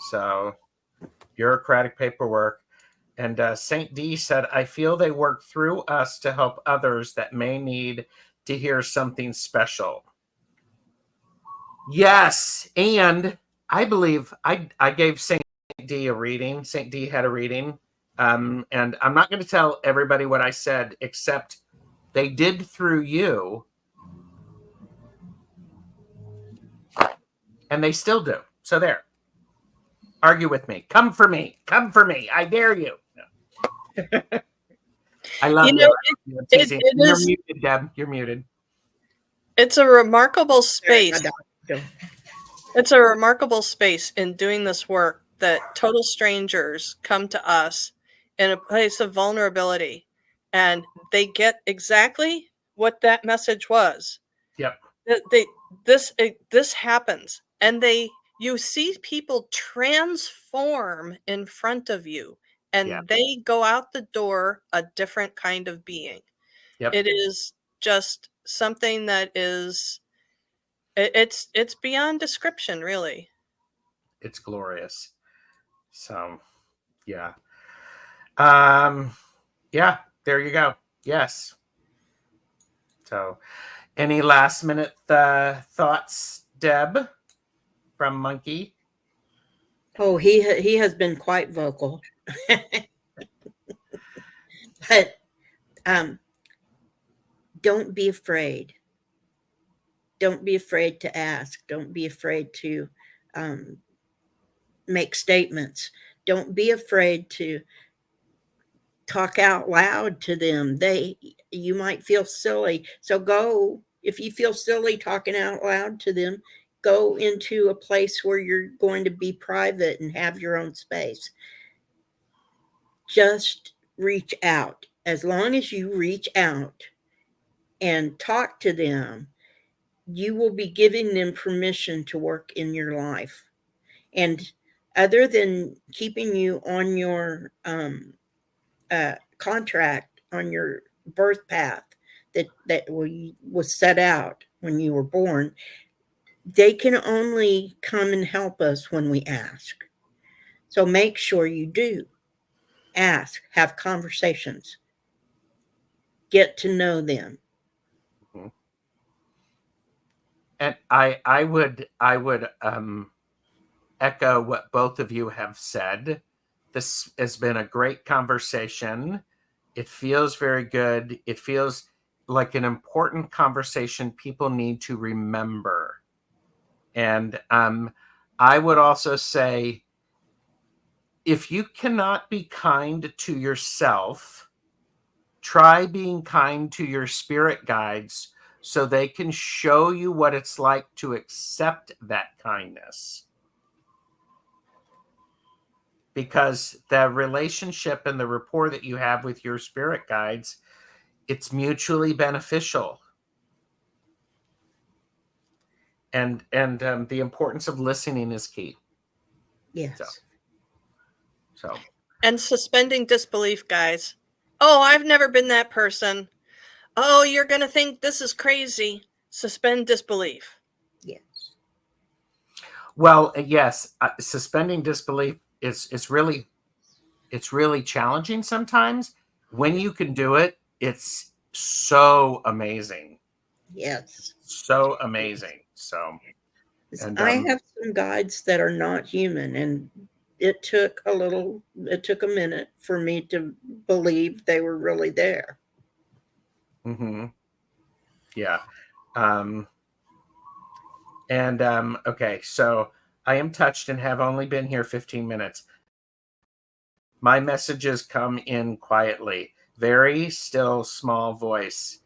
A: So, bureaucratic paperwork. And St. D said, I feel they work through us to help others that may need to hear something special. Yes. And I believe I gave St. D a reading. St. D had a reading. And I'm not going to tell everybody what I said, except they did through you. And they still do. So there. Argue with me. Come for me. Come for me. I dare you. I love
B: You
A: you.
B: know,
A: I'm
B: it
A: teasing. You're
B: is,
A: muted, Deb. You're muted.
B: it's a remarkable
C: There's my
B: space.
C: dog.
B: It's a remarkable space in doing this work that total strangers come to us in a place of vulnerability and they get exactly what that message was.
A: Yep.
B: This happens and you see people transform in front of you
A: Yeah.
B: and they go out the door a different kind of being.
A: Yep.
B: It is just something that is it's beyond description, really.
A: It's glorious. So yeah. Um yeah, there you go. Yes. So any last minute thoughts, Deb, from Monkey?
C: Oh, he has been quite vocal. But don't be afraid. Don't be afraid to ask. Don't be afraid to make statements. Don't be afraid to talk out loud to them. You might feel silly. So go, if you feel silly talking out loud to them, go into a place where you're going to be private and have your own space. Just reach out. As long as you reach out and talk to them, you will be giving them permission to work in your life. And other than keeping you on your contract, on your birth path that was set out when you were born, they can only come and help us when we ask. So make sure you do ask, have conversations, get to know them.
A: Mhm. And I would echo what both of you have said. This has been a great conversation. It feels very good. It feels like an important conversation people need to remember. And I would also say, if you cannot be kind to yourself, try being kind to your spirit guides so they can show you what it's like to accept that kindness. Because the relationship and the rapport that you have with your spirit guides, it's mutually beneficial. And the importance of listening is key.
C: Yes.
A: So
B: And suspending disbelief, guys. Oh, I've never been that person. Oh, you're going to think this is crazy. Suspend disbelief.
C: Yes.
A: well, yes, suspending disbelief is really, it's really challenging sometimes. When you can do it, it's so amazing.
C: Yes.
A: So amazing. So, and
C: I have some guides that are not human, and it took a minute for me to believe they were really there.
A: mm-hmm. Yeah. Okay, so I am touched and have only been here 15 minutes. My messages come in quietly, very still, small voice.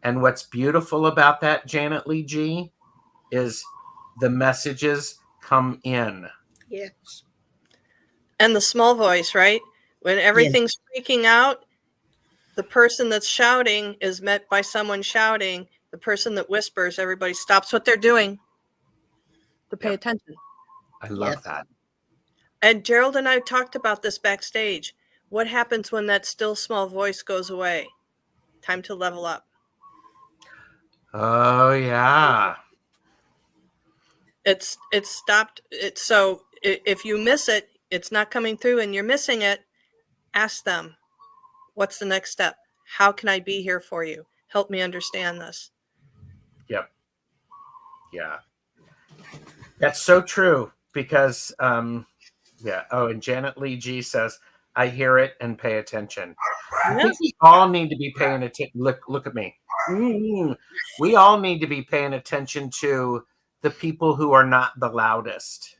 A: And what's beautiful about that, Janet Lee G, is the messages come in.
C: Yes.
B: And the small voice, right? When everything's freaking out, the person that's shouting is met by someone shouting. The person that whispers, everybody stops what they're doing to pay attention.
A: I love that.
B: And Gerald and I talked about this backstage. What happens when that still small voice goes away? Time to level up.
A: Oh, yeah.
B: It's stopped. So if you miss it, it's not coming through and you're missing it, ask them, what's the next step? How can I be here for you? Help me understand this.
A: Yep. Yeah. That's so true because, yeah. Oh, and Janet Lee G says, I hear it and pay attention. I think we all need to be paying attention. Look at me. We all need to be paying attention to the people who are not the loudest.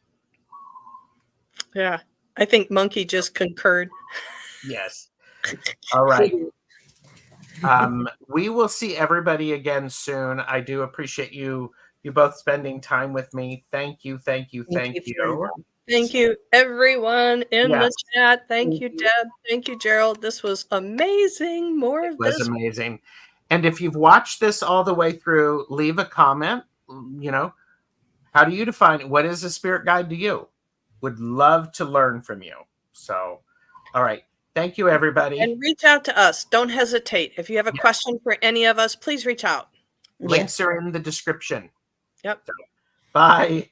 B: Yeah. I think Monkey just concurred.
A: Yes. All right. We will see everybody again soon. I do appreciate you both spending time with me. Thank you. Thank you. Thank you.
B: Thank you, everyone in the chat. Thank you, Deb. Thank you, Gerald. This was amazing. More of this.
A: It was amazing. And if you've watched this all the way through, leave a comment. You know, how do you define it? What is a spirit guide to you? Would love to learn from you. So, all right. Thank you, everybody.
B: And reach out to us. Don't hesitate. If you have a question for any of us, please reach out.
A: Links are in the description.
B: Yep.
A: So, bye.